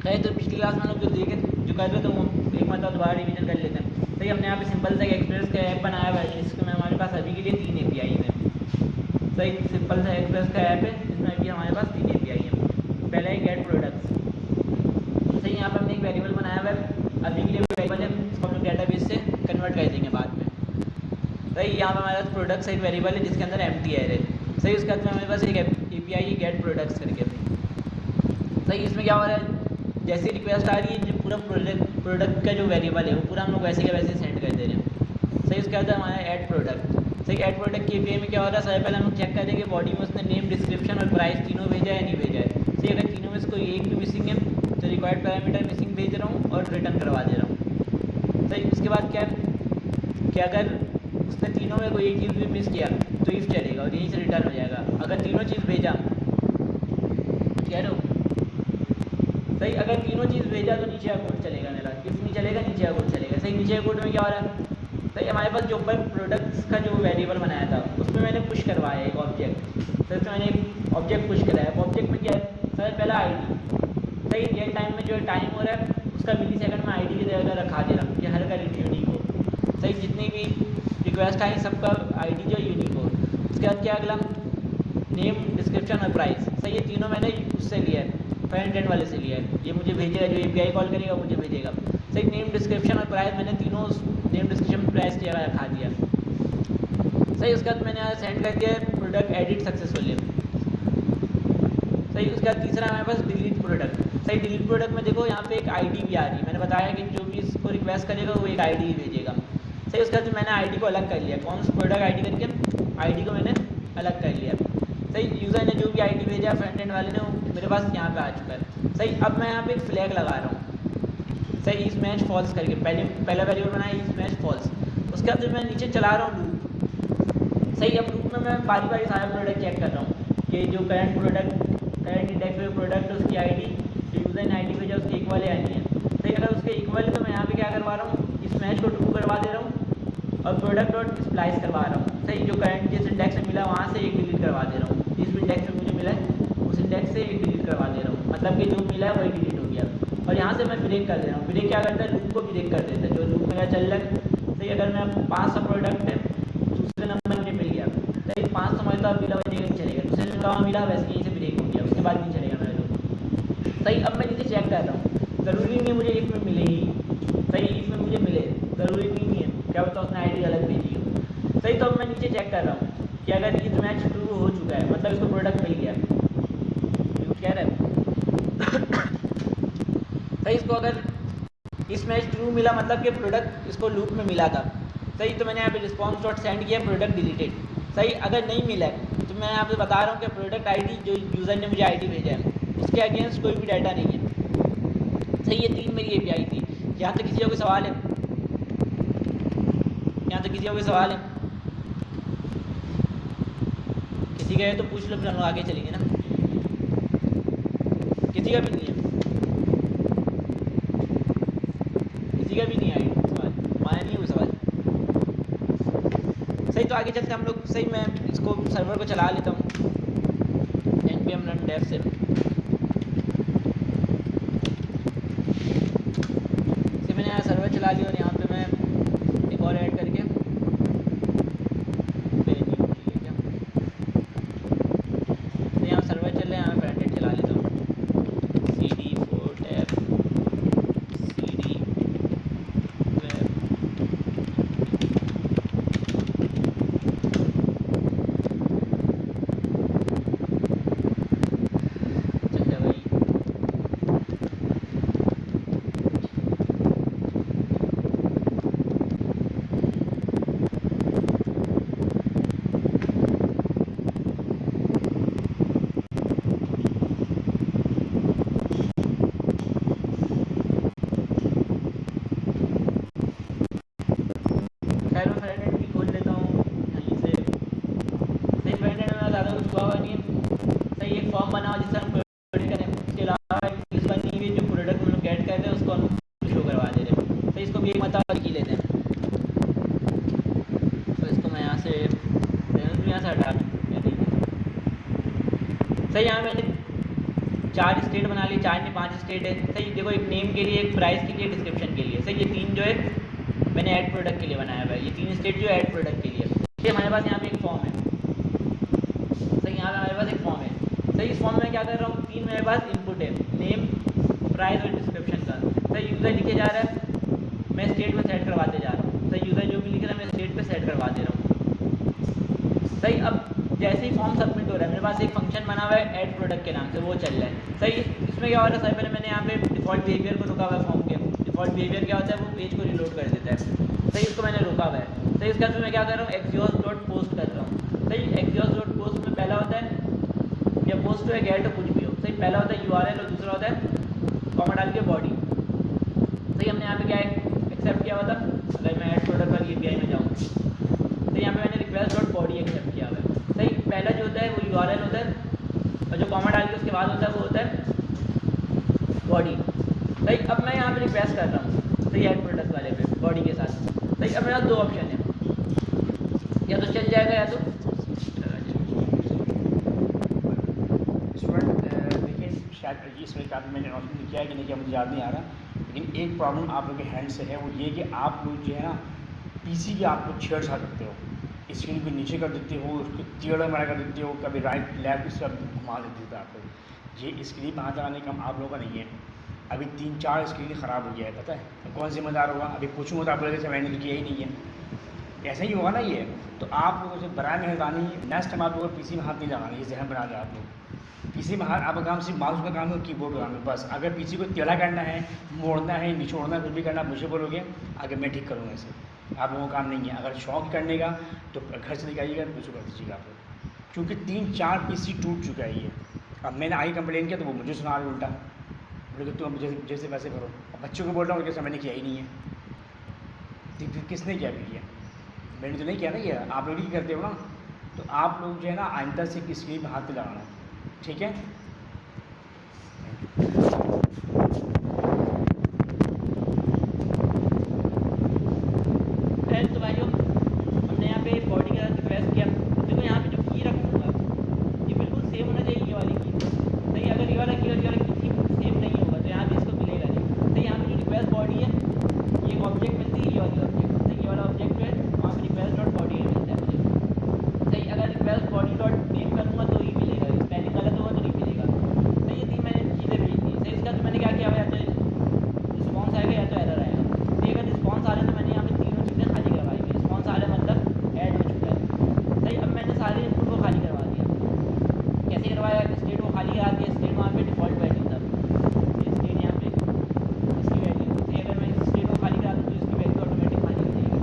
सही। तो पिछली क्लास में हम लोग जो देखे जो कर रहे थे वो एक मतलब दोबारा रिवीजन कर लेते हैं। सही, हमने यहाँ पे सिंपल सा एक्सप्रेस का ऐप बनाया हुआ है जिसमें हमारे पास अभी के लिए 3 API हैं। सही, सिंपल सा एक्सप्रेस का ऐप है जिसमें अभी हमारे पास 3 API हैं। पहला है गेट प्रोडक्ट्स। सही, यहाँ पर हमने एक वेरिएबल बनाया हुआ है, अभी के लिए वेरिएबल है, इसको हम लोग डेटाबेस से कन्वर्ट कर देंगे बाद में। सही, यहाँ पर हमारे पास प्रोडक्ट्स एक वेरिएबल है जिसके अंदर एम्प्टी है। सही, उसके बाद में हमारे पास एक API है गेट प्रोडक्ट्स करके। सही, इसमें क्या हो रहा है, जैसी रिक्वेस्ट आ रही है जो पूरा प्रोडक्ट का जो वेरिएबल है वो पूरा हम लोग वैसे के वैसे सेंड कर दे रहे हैं। सही, उसके बाद हमारा ऐड प्रोडक्ट। सही, ऐड प्रोडक्ट की API में क्या हो रहा है, सबसे पहले हम लोग चेक करेंगे बॉडी में उसने नेम, डिस्क्रिप्शन और प्राइस तीनों भेजा है या नहीं भेजा है। सही, अगर तीनों में से कोई एक भी मिसिंग है तो रिक्वायर्ड पैरामीटर मिसिंग भेज रहा हूँ और रिटर्न करवा दे रहा हूँ। सही, उसके बाद क्या है कि अगर उसने तीनों में कोई एक चीज़ भी मिस किया तो इफ चलेगा और यहीं से रिटर्न हो जाएगा। अगर तीनों चीज़ भेजा, कह रहे हो सही, अगर तीनों चीज़ भेजा तो नीचे का कोड चलेगा मेरा, इफ नहीं चलेगा नीचे का कोड चलेगा। सही, नीचे का कोड में क्या हो रहा है, सही हमारे पास जो ऊपर प्रोडक्ट्स का जो वेरिएबल बनाया था उसमें मैंने पुश करवाया एक ऑब्जेक्ट। सर उसमें मैंने एक ऑब्जेक्ट पुश कराया। ऑब्जेक्ट में क्या है, सर पहला ID। सही, रियल टाइम में जो टाइम हो रहा है उसका मिली सेकंड में ID की जगह रखा दे रहा हूँ कि हर का यूनिक हो। सही, जितनी भी रिक्वेस्ट आई सबका ID जो यूनिक हो। उसके बाद क्या अगला, नेम, डिस्क्रिप्शन और प्राइस। सही, ये तीनों मैंने उससे लिया है, फ्रंट एंड वाले से लिया है। ये मुझे भेजेगा, जो API कॉल करेगा मुझे भेजेगा। सही, नेम, डिस्क्रिप्शन और प्राइस मैंने तीनों नेम, डिस्क्रिप्शन, प्राइस की जगह रखा दिया। सही, उसके बाद मैंने यहाँ सेंड कर दिया प्रोडक्ट एडिट सक्सेसफुली। सही, उसके बाद तीसरा हमारे पास डिलीट प्रोडक्ट। सही, डिलीट प्रोडक्ट में देखो यहाँ पे एक ID भी आ रही है। मैंने बताया कि जो भी इसको रिक्वेस्ट करेगा वो एक ID ही भेजेगा। सही, उसके बाद मैंने ID को अलग कर लिया, कौन सा प्रोडक्ट ID करके ID को मैंने अलग कर लिया। सही, यूज़र ने जो भी ID भेजा फ्रंट एंड वाले ने वो मेरे पास यहाँ पे आ चुका है। सही, अब मैं यहाँ पे एक फ्लैग लगा रहा हूँ। सही, इस मैच फॉल्स करके पहला वेरिएबल बनाया इस मैच फॉल्स। उसके बाद जब मैं नीचे चला रहा हूँ लूप। सही, अब लूप में मैं बारी बारी सारा प्रोडक्ट चेक कर रहा हूँ कि जो करंट इंडेक्स में प्रोडक्ट उसकी ID जो यूज़र ने ID भेजा उसके इक्वल है या नहीं है। सही, अगर उसके इक्वल है तो मैं यहाँ पे क्या करवा रहा हूँ, इस मैच को ट्रू करवा दे रहा हूँ और प्रोडक्ट डॉट स्प्लाइस करवा रहा हूँ। सही, जो करंट जिस इंडेक्स में मिला वहाँ से एक डिलीट करवा दे रहा हूँ, जिस इंडेक्स में मुझे मिला है उस इंडेक्स से एक डिलीट करवा दे रहा हूँ, मतलब कि जो मिला है वही डिलीट हो गया। और यहाँ से मैं ब्रेक कर दे रहा हूँ। ब्रेक क्या करता है, लूप को ब्रेक कर देता है, जो लूप मेरा चल रहा है। सही, अगर मैं 500 प्रोडक्ट है, दूसरे नंबर मुझे मिल गया, सही 500 मुझे तो मिला वही नहीं चलेगा, दूसरे नंबर मिला वैसे यहीं से ब्रेक हो गया, उसके बाद नहीं चलेगा मेरा लूप। सही, अब मैं नीचे चेक कर रहा हूँ, ज़रूरी नहीं मुझे इफ में मिले ही। सही, इफ में मुझे मिले ज़रूरी नहीं है, क्या पता उसने ID अलग भेजी हो। सही, तो अब मैं नीचे चेक कर रहा हूँ कि अगर इस मैच ट्रू हो चुका है मतलब इसको प्रोडक्ट मिल गया, कह रहा है सही, इसको अगर इस मैच ट्रू मिला मतलब कि प्रोडक्ट इसको लूप में मिला था। सही, तो मैंने यहाँ पे रिस्पॉन्स डॉट सेंड किया, प्रोडक्ट डिलीटेड। सही, अगर नहीं मिला है तो मैं यहाँ पे बता रहा हूँ कि प्रोडक्ट ID जो यूज़र ने मुझे ID भेजा है उसके अगेंस्ट कोई भी डाटा नहीं है। सही, ये 3 मेरी API थी। यहाँ तक किसी का कोई सवाल है? यहाँ तक किसी का कोई सवाल है? किसी का है तो पूछ लो, फिर हम लोग आगे चलेंगे ना। किसी का भी नहीं है? किसी का भी नहीं है सवाल? हमारा नहीं हुआ सवाल। सही, तो आगे चलते हम लोग। सही, मैं इसको सर्वर को चला लेता हूँ npm run dev से। मैंने यहाँ सर्वर चला लिया और यहाँ पे मैं एक और ऐड करके क्या तो यहाँ सर्वर चल रहा है, यहाँ मैं फ्रंट एंड चला लेता हूँ। cd 4 tab cd web. चल जा भाई। खैर मैं फ्रंट एंड भी खोल लेता हूँ यहीं से। सही, फ्रंट एंड में ज़्यादा कुछ हुआ हुआ नहीं है। सही, एक फॉर्म बना हुआ जिससे हम प्रोडक्ट करें, उसके अलावा चीज़ बनी हुई जो प्रोडक्ट हम लोग ऐड कर रहे हैं उसको हम शो करवा दे रहे हैं। तो इसको भी एक मतलब लिख लेते हैं। तो इसको मैं यहाँ से यहाँ से हटा दूँ। सही, यहाँ मैंने 4 स्टेट बना ली, 4 नहीं 5 स्टेट है। सही देखो, एक नेम के लिए, एक प्राइस के लिए, डिस्क्रिप्शन के लिए। सही ये 3 जो है मैंने ऐड प्रोडक्ट के लिए बनाया हुआ है, ये 3 स्टेट जो है ऐड प्रोडक्ट के लिए। ये हमारे पास यहाँ पे एक फॉर्म है। सही यहाँ पे हमारे पास एक फॉर्म है। सही इस फॉर्म में क्या कर रहा हूँ, 3 मेरे पास इनपुट है, नेम, प्राइस और डिस्क्रिप्शन का। सही यूज़र लिखे जा रहा है, मैं स्टेट पे सेट करवाते जा रहा हूँ। सही यूज़र जो भी लिख रहा है मैं स्टेट पे सेट करवा दे रहा हूँ। सही अब जैसे ही फॉर्म सबमिट हो रहा है, मेरे पास एक फंक्शन बना हुआ है ऐड प्रोडक्ट के नाम से, वो चल रहा है। सही इसमें क्या हो रहा है, सबसे पहले मैंने यहाँ पे डिफ़ॉल्ट बिहेवियर को रुका हुआ है फॉर्म के। डिफ़ॉल्ट बिहेवियर क्या होता है, वो पेज को रिलोड कर देता है। सही इसको मैंने रुका हुआ है। सही इसके बाद मैं क्या कर रहा हूँ, एक्सियोस डॉट पोस्ट कर रहा हूँ। सही एक्सियोस डॉट पोस्ट में पहला होता है या पोस्ट हो या गेट हो, कुछ भी हो। सही पहला होता है URL और दूसरा होता है कॉमा डाल के बॉडी। सही हमने यहाँ पे क्या एक्सेप्ट किया हुआ था, अगर मैं ऐड प्रोडक्ट वाली API में जाऊँ तो यहाँ पे मैंने रिक्वेस्ट डॉट बॉडी एक्सेप्ट किया हुआ है। सही पहला जो होता है वो URL होता है और जो कॉमा डाल के उसके बाद होता है वो होता है बॉडी। सही अब मैं यहाँ पे रिक्वेस्ट कर रहा हूँ, सही ऐड प्रोडक्ट वाले पे बॉडी के साथ। सही अब मेरा 2 ऑप्शन है, या तो चल जाएगा या तो देखिए शायद इसमें काफ़ी मैंने अनाउंसमेंट किया है कि नहीं किया मुझे याद नहीं आ रहा, लेकिन एक प्रॉब्लम आप लोग के हैंड से है, वो ये कि आप लोग जो है ना PC के आप लोग छेड़छाड़ करते हो, स्क्रीन को नीचे कर देते हो, उसको टेढ़ा मेढ़ा कर देते हो, कभी राइट लेफ्ट इस सब घुमा देते हो आप लोग। ये स्क्रीन वहाँ चलाने का काम आप लोगों का नहीं है। अभी 3-4 स्क्रीन ख़राब हो गया है, पता है तो कौन जिम्मेदार होगा? अभी पूछूँगा तो आप लोग मैंने तो किया ही नहीं है, ऐसा ही होगा ना ये। तो आप लोगों से बराए मेहरबानी नेक्स्ट टाइम आप लोगों को PC में हाथ नहीं लगाना, ये जहन बना दें आप लोग। PC में हाथ आपका काम सिर्फ माउस का काम है, कीबोर्ड का काम है बस। अगर PC को टेढ़ा करना है, मोड़ना है, निचोड़ना है, कुछ भी करना मुझे बोलोगे, आगे मैं ठीक करूँगा इसे। आप लोगों का काम नहीं है। अगर शौक करने का तो घर से निकालिएगा, कुछ कर दीजिएगा आप लोग, क्योंकि 3-4 PC टूट चुका है ये। अब मैंने आगे कंप्लेन किया तो वो मुझे सुना रहे उल्टा, बोले तुम मुझे जैसे वैसे करो। अब बच्चों को बोल रहा हूँ जैसे मैंने किया ही नहीं है, तो फिर किसने किया? फिर किया मैंने तो नहीं किया ना, ये आप लोग ही करते हो ना। तो आप लोग जो है ना आइंदा से किसी पे हाथ लगाना, ठीक है? तो भाइयों हमने यहाँ पे बॉडी का रिक्वेस्ट किया। देखो यहाँ पे जो की रखूँगा ये बिल्कुल सेम होना चाहिए ये वाली की। सही अगर ये वाला की और ये वाला की सेम नहीं होगा तो यहाँ पे इसको मिलेगा नहीं। तो यहाँ पे जो रिक्वेस्ट बॉडी है ये एक ऑब्जेक्ट मिलती है, ये वाली ऑब्जेक्ट। सही ये वाला ऑब्जेक्ट जो है वहाँ पे रिक्वेस्ट डॉट बॉडी मिलता है मुझे। सही अगर रिक्वेस्ट बॉडी डॉट नेम करूँगा तो ही मिलेगा, स्पेलिंग गलत होगा तो नहीं मिलेगा। सही ये 3 मैंने चीज़ें भेज दी। सही इसका तो मैंने क्या किया हुआ, या तो रिस्पॉन्स आएगा या तो एरर आएगा। सही अगर रिस्पॉन्स आ रहा है तो मैंने यहाँ पे तीनों चीज़ें खाली करवाई है। रिस्पॉन्स आ रहा है मतलब ऐड हो चुका है। सही अब मैंने सारे इनपुट को खाली करवा दिया। कैसे करवाया? स्टेट को खाली करा दिया। स्टेट वहाँ पे डिफ़ॉल्ट वैल्यू था, ये स्टेट यहाँ पे इसकी वैल्यू। सही अगर मैं इस स्टेट को खाली करा दूँ तो इसकी वैल्यू ऑटोमेटिक खाली हो जाएगी।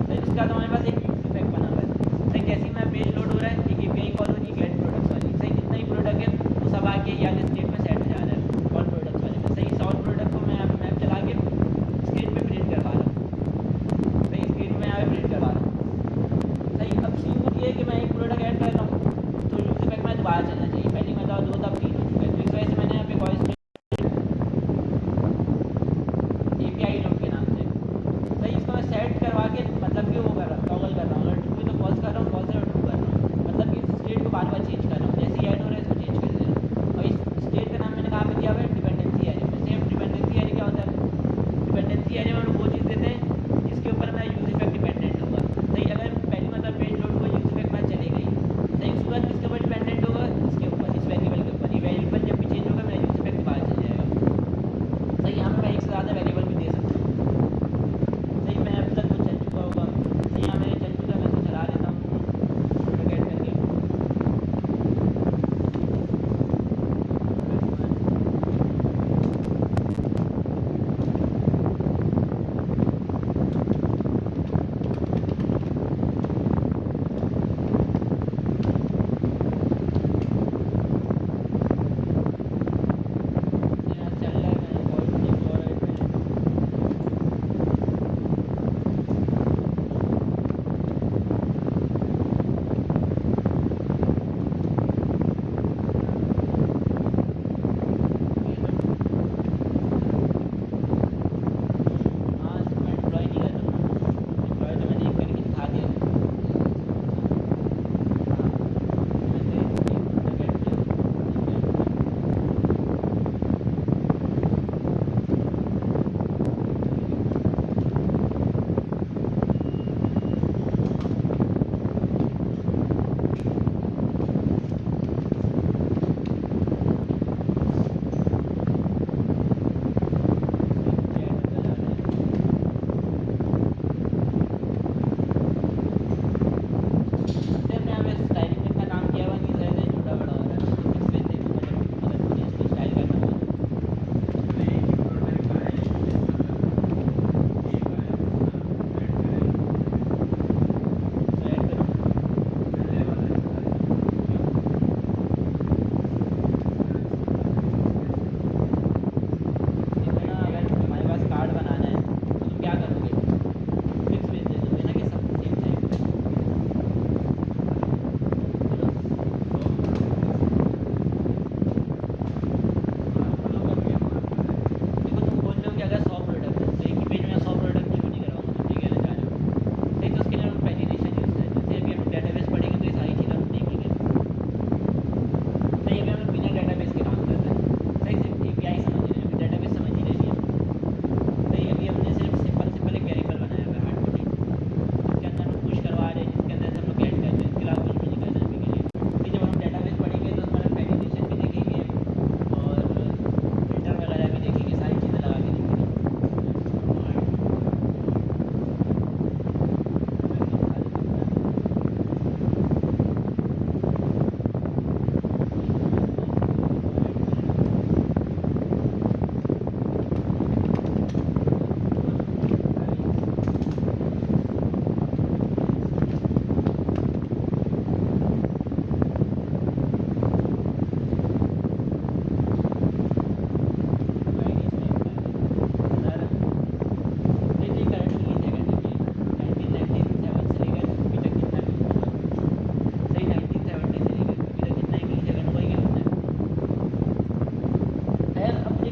सही उसके बाद हमारे पास एक इफेक्ट बना हुआ है। सही जैसे ही मैं पेज लोड हो रहा है एक API कॉल हो रही है गेट प्रोडक्ट्स वाली। सही जितना ही प्रोडक्ट है वो सब आके या स्टेट में सेट हो जा रहा है ऑल प्रोडक्ट्स वाले में। सही ऑल प्रोडक्ट को मैं यहाँ पे मैप चला के स्क्रीन पे प्रिंट करवा रहा हूँ। सही स्क्रीन में यहाँ पे प्रिंट करवा रहा हूँ। सही अब सीन कुछ ये है कि मैं एक प्रोडक्ट ऐड कर रहा हूँ तो यूज इफेक्ट में दोबारा चलना चाहिए। पहली मतलब 2 तब 3 हो चुका है, तो इस वजह से मैंने यहाँ पे वॉइस API नोट के नाम से। सही इसको मैं सेट करवा के मतलब कि वो कर रहा हूँ, टॉगल कर रहा हूँ। अगर ट्रू है तो फॉल्स कर रहा हूँ, फॉल्स है तो ट्रू कर रहा हूँ। मतलब कि इस स्टेट को बार बार चेंज कर रहा हूँ, जैसे ही ऐड हो रहा है इसको चेंज कर दे रहा हूँ। और इस स्टेट का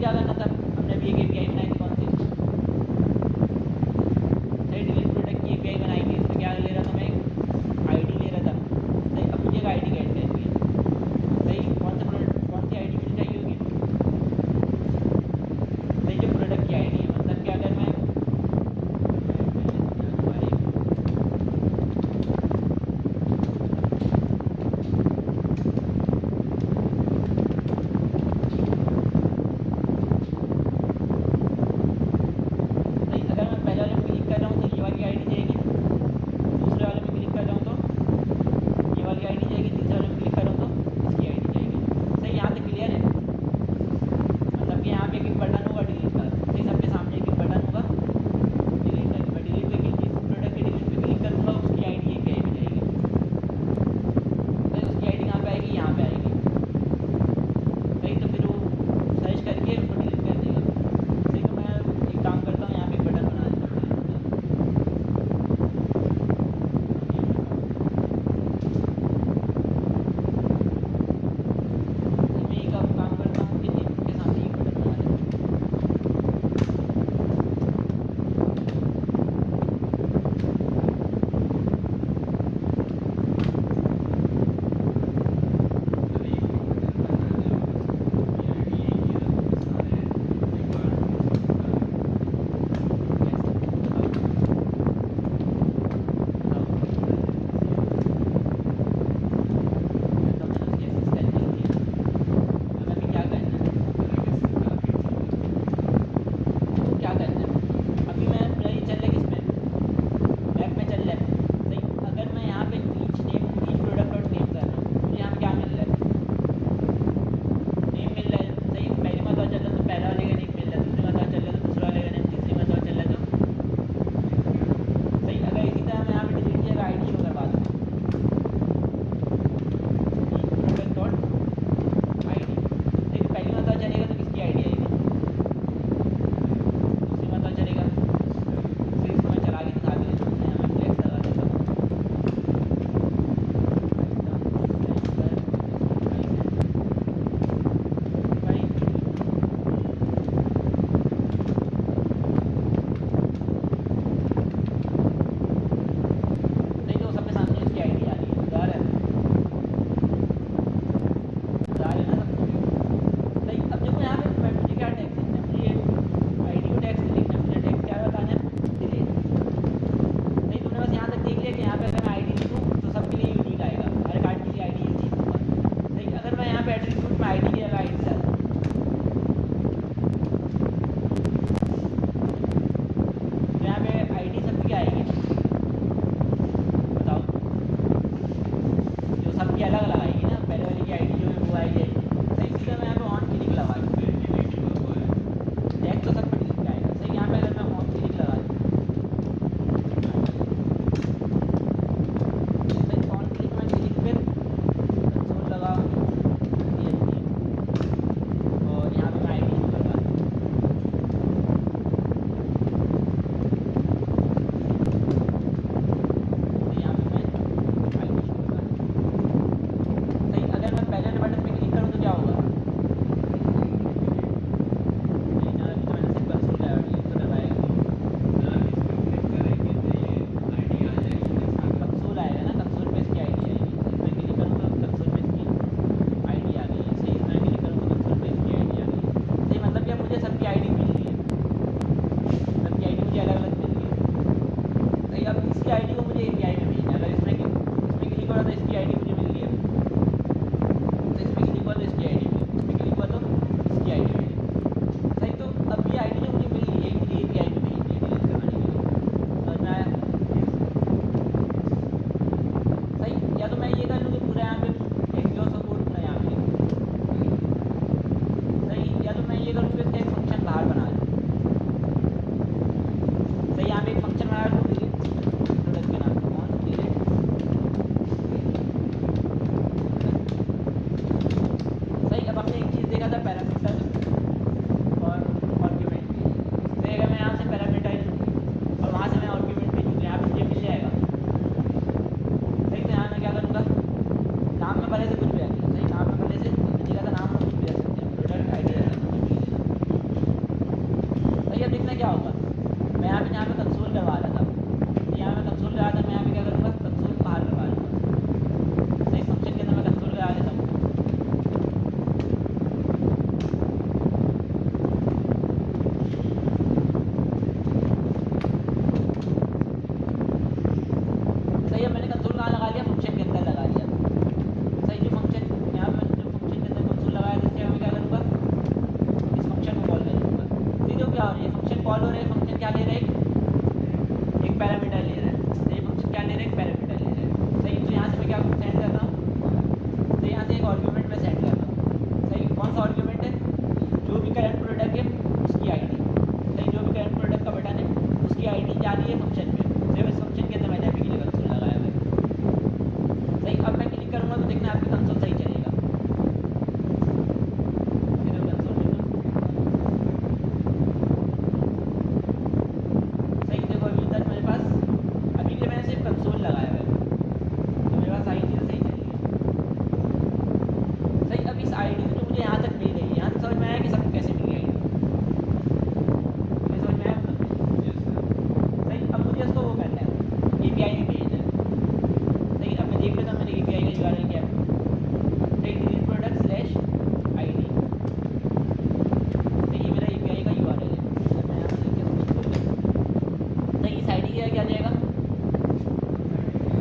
क्या करना था, हमने भी एक API बनाई थी, कौन सी सही डिलीट प्रोडक्ट की API बनाई थी। इसमें क्या ले रहा था मैं, ID ले रहा था सही। अब मुझे एक ID गेट करनी है सही, कौन सा प्रोडक्ट, कौन सी ID मुझे चाहिए होगी सही, जो प्रोडक्ट की ID है। मतलब कि अगर मैं हाँ, ये फंक्शन कॉल हो रहा है, फंक्शन क्या ले रहा है, एक पैरामीटर ले रहा है। तो ये फंक्शन क्या ले रहा है, एक पैरामीटर ले रहा है। सही, तो यहाँ से मैं क्या सेंड कर रहा हूँ, तो यहाँ से एक आर्ग्यूमेंट में सेंड कर रहा हूँ। सही, कौन सा आर्ग्यूमेंट है, जो भी करंट प्रोडक्ट है उसकी आईडी। सही, जो भी करंट प्रोडक्ट का बटन है उसकी आईडी जा रही है फंक्शन में। तो इस फंक्शन के अंदर मैंने अभी के लिए कंसोल लगाया हुआ है। सही, अब मैं क्लिक करूँगा तो देखना आपकी कंसोल सही चलेगा। इधर कंसोल में सही देखो, अभी तक मेरे पास अभी के मैंने सिर्फ कंसोल लगाया हुआ है, तो मेरे पास सारी चीज़ें सही चल रही है। सही, अब इस आईडी जो मुझे यहाँ तक मिल गई है, यहाँ से समझ में आया कि सबको कैसे मिल गई, मुझे समझ में आया मतलब। सही, अब मुझे उसको वो करना है, एपीआई में भेजना है। सही, अब मैं देख लेता हूँ मैंने एपीआई का यूआरएल क्या है। सही, डिलीट प्रोडक्ट स्लैश आईडी। सही, ये मेरा एपीआई का यूआरएल है। अब मैं यहाँ पर लिख के सही, इस आईडी का क्या जाएगा,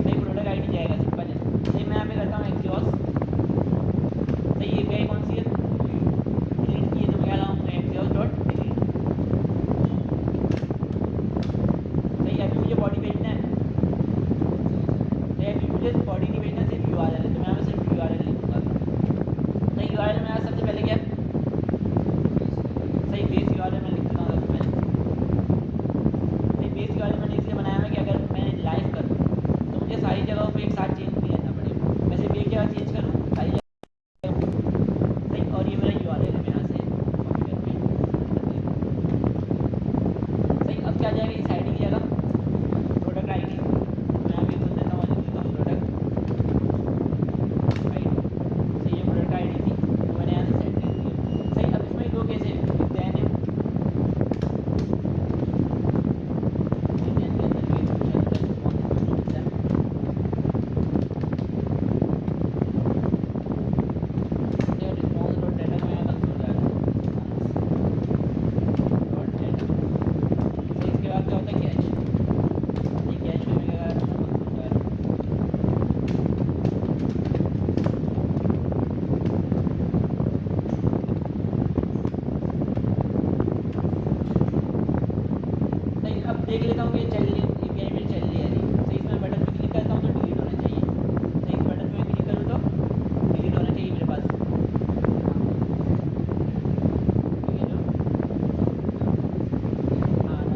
सही प्रोडक्ट आईडी जाएगा, सिंपल है। सही, मैं यहाँ पे करता हूँ एग्जॉस्ट। सही, एपीआई कौन सी है, डिलीट की है, तो मैं क्या लाऊँ एग्जॉस्ट डॉट डिलीट। सही, अभी मुझे बॉडी भेजना है। सही, अभी मुझे बॉडी नहीं भेजना, सिर्फ यूआरएल है, तो मैं यहाँ पे सिर्फ यूआरएल लिखूँगा। सही, यूआरएल में यहाँ सबसे पहले क्या है, सही बेस यूआरएल में लिख देता हूँ सबसे पहले। सही, बेस यूआरएल मैंने इसलिए बनाया है कि अगर मैं लाइव करूँ तो मुझे सारी जगहों पे एक साथ चेंज नहीं करना पड़ेगा। वैसे भी एक जगह चेंज करूँ सारी जगह। सही, और ये मेरा यूआरएल है, मैं यहाँ से कॉपी करके सही, अब क्या जाएगा इस आईडी की जगह प्रोडक्ट आईडी। मैं यहाँ पे बोल देता हूँ, लिख देता हूँ प्रोडक्ट आईडी। सही, ये प्रोडक्ट आईडी थी, तो मैंने यहाँ से सेट कर दिया। सही, अब इसमें दो केस है, देन है सही, अब देख लेता हूँ कि ये चल रही है, एपीआई मेरी चल रही है नहीं। सही, इसमें बटन पे क्लिक करता हूँ तो डिलीट होना चाहिए। सही, इस बटन पे मैं क्लिक करूँ तो डिलीट होना चाहिए मेरे पास। ये जो हाँ ना,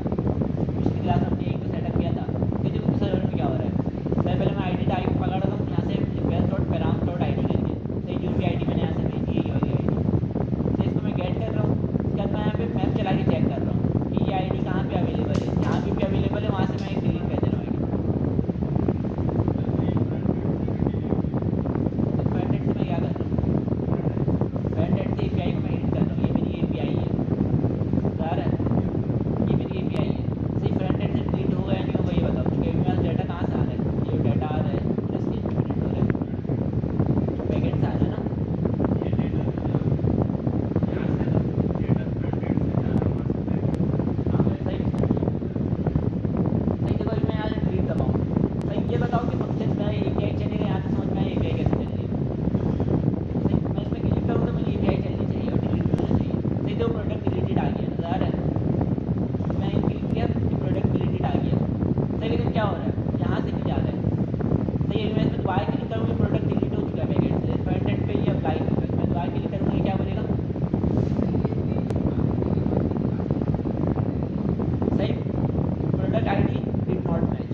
पिछली क्लास में हमने एक तो सेटअप किया था। ये देखो सर्वर में क्या हो रहा है। सही, पहले मैं आईडी टाइप पकड़ रहा हूँ यहाँ से request dot params dot ID करके। सही, जो भी आईडी मैंने यहाँ से भेजी है ये वाली आईडी। सही, इसको मैं गेट कर रहा हूँ। उसके बाद मैं यहाँ पे मैप चला के चेक कर रहा हूँ कि ये आईडी कहाँ पे अवेलेबल है। जहाँ भी अवेलेबल है वहाँ से मैं एक डिलीट कर दे रहा हूँ आईडी। फ्रंट एंड से मैं क्या कर रहा हूँ, फ्रंट एंड से एपीआई को मैं एडिट कर रहा हूँ। ये मेरी एपीआई है, बता रहा है, ये मेरी एपीआई है। सही, फ्रंट एंड से डिलीट होगा या नहीं होगा ये बताओ, क्योंकि अभी मेरा डाटा कहाँ से आ रहा है, ये डाटा आ रहा है पूरे स्क्रीन पे प्रिंट हो रहा है, बैकेंड से आ रहा है ना। हाँ, सही सही, देखो अभी मैं यहाँ से डिलीट दबाऊँ। सही, ये बताओ कि फंक्शन मेरा एपीआई चलेगा, यहाँ से समझ में आया एपीआई कैसे चल रही है। सही, मैं इसमें क्लिक करूँ तो मेरी एपीआई चलनी चाहिए और डिलीट भी होना चाहिए। सही, देखो प्रोडक्ट डिलीटेड आ गया, नज़र आ रहा है। मैंने क्लिक किया कि प्रोडक्ट डिलीटेड आ गया। सही, लेकिन क्या हो रहा है, यहाँ से नहीं जा रहा है। सही, अभी मैं इसमें दोबारा क्लिक करूँगी, प्रोडक्ट डिलीट हो चुका है बैकेंड से, फ्रंट एंड पे ये अप्लाई होगा। मैं दोबारा क्लिक करूँगी, क्या बोलेगा, सही product ID did not match.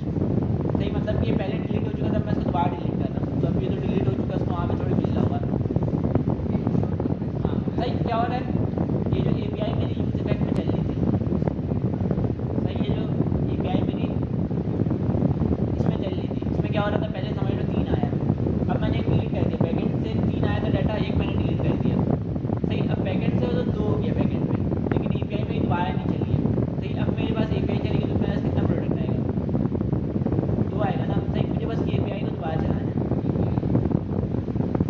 सही, मतलब कि ये पहले डिलीट हो चुका था, मैं इसको दोबारा डिलीट कर रहा हूँ, तो अब ये तो डिलीट हो चुका है, उसको वहाँ पे थोड़ी मिल रहा होगा। हाँ, सही, क्या हो रहा है, ये जो एपीआई मेरी यूज इफेक्ट में चल रही थी। सही, ये जो एपीआई मेरी इसमें चल रही थी, इसमें क्या हो रहा था, पहले समझ लो 3 आया, अब मैंने एक डिलीट कर दिया। बैकेंड से 3 आया था डाटा, एक मैंने डिलीट कर दिया। सही, अब बैकेंड से तो 2 हो गया बैकेंड पे, लेकिन एपीआई में दोबारा नहीं चली है। सही, अब मेरे पास एपीआई चलेगी तो मेरे पास कितना प्रोडक्ट आएगा, 2 आएगा ना। सही, मुझे बस एपीआई को दोबारा चलाना है।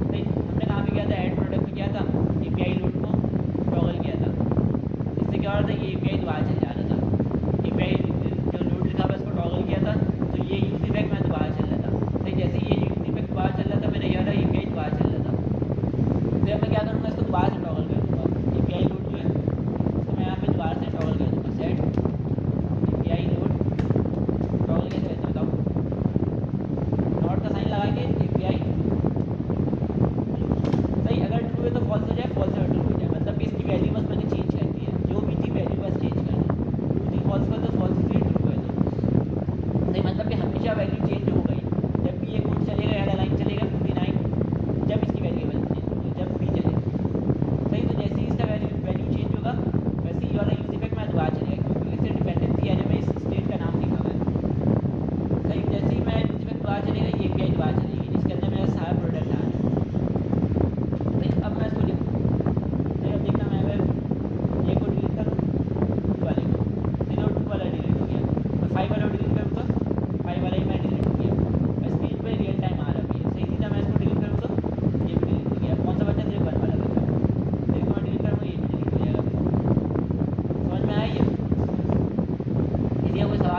सही, हमने कहाँ पे किया था, ऐड प्रोडक्ट में किया था, एपीआई लोड को टॉगल किया था। इससे क्या हो रहा था, ये एपीआई दोबारा चल जा रहा था। एपीआई जो लोड लिखा हुआ उसको टॉगल किया था, तो ये यूज इफेक्ट में दोबारा चल रहा था। सही, जैसे ही ये यूज इफेक्ट दोबारा चल रहा था, मेरा ये वाला एपीआई दोबारा चल रहा था। फिर मैं क्या करूँगा, इसको दोबारा से टॉगल कर दूँगा। एपीआई लोड जो है उसको मैं यहाँ पे दोबारा से टॉगल कर दूँगा।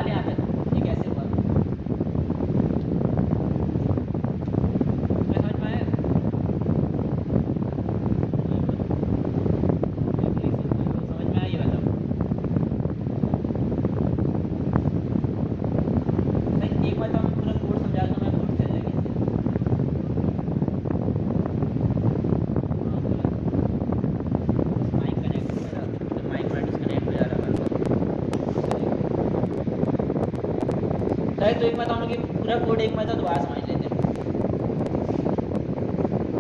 सवाल यहाँ तक ये कैसे हुआ, मैं समझ में आया? समझ में आया ये बताओ? नहीं, एक बार तो मैं पूरा कोड समझा दूँ, मैं कोड चल लगे माइक कनेक्ट हो रहा तो माइक में डिस्कनेक्ट हो जा रहा है। सही, तो एक बताऊँ कि पूरा कोड एक बार तो दोबारा समझ लेते हैं।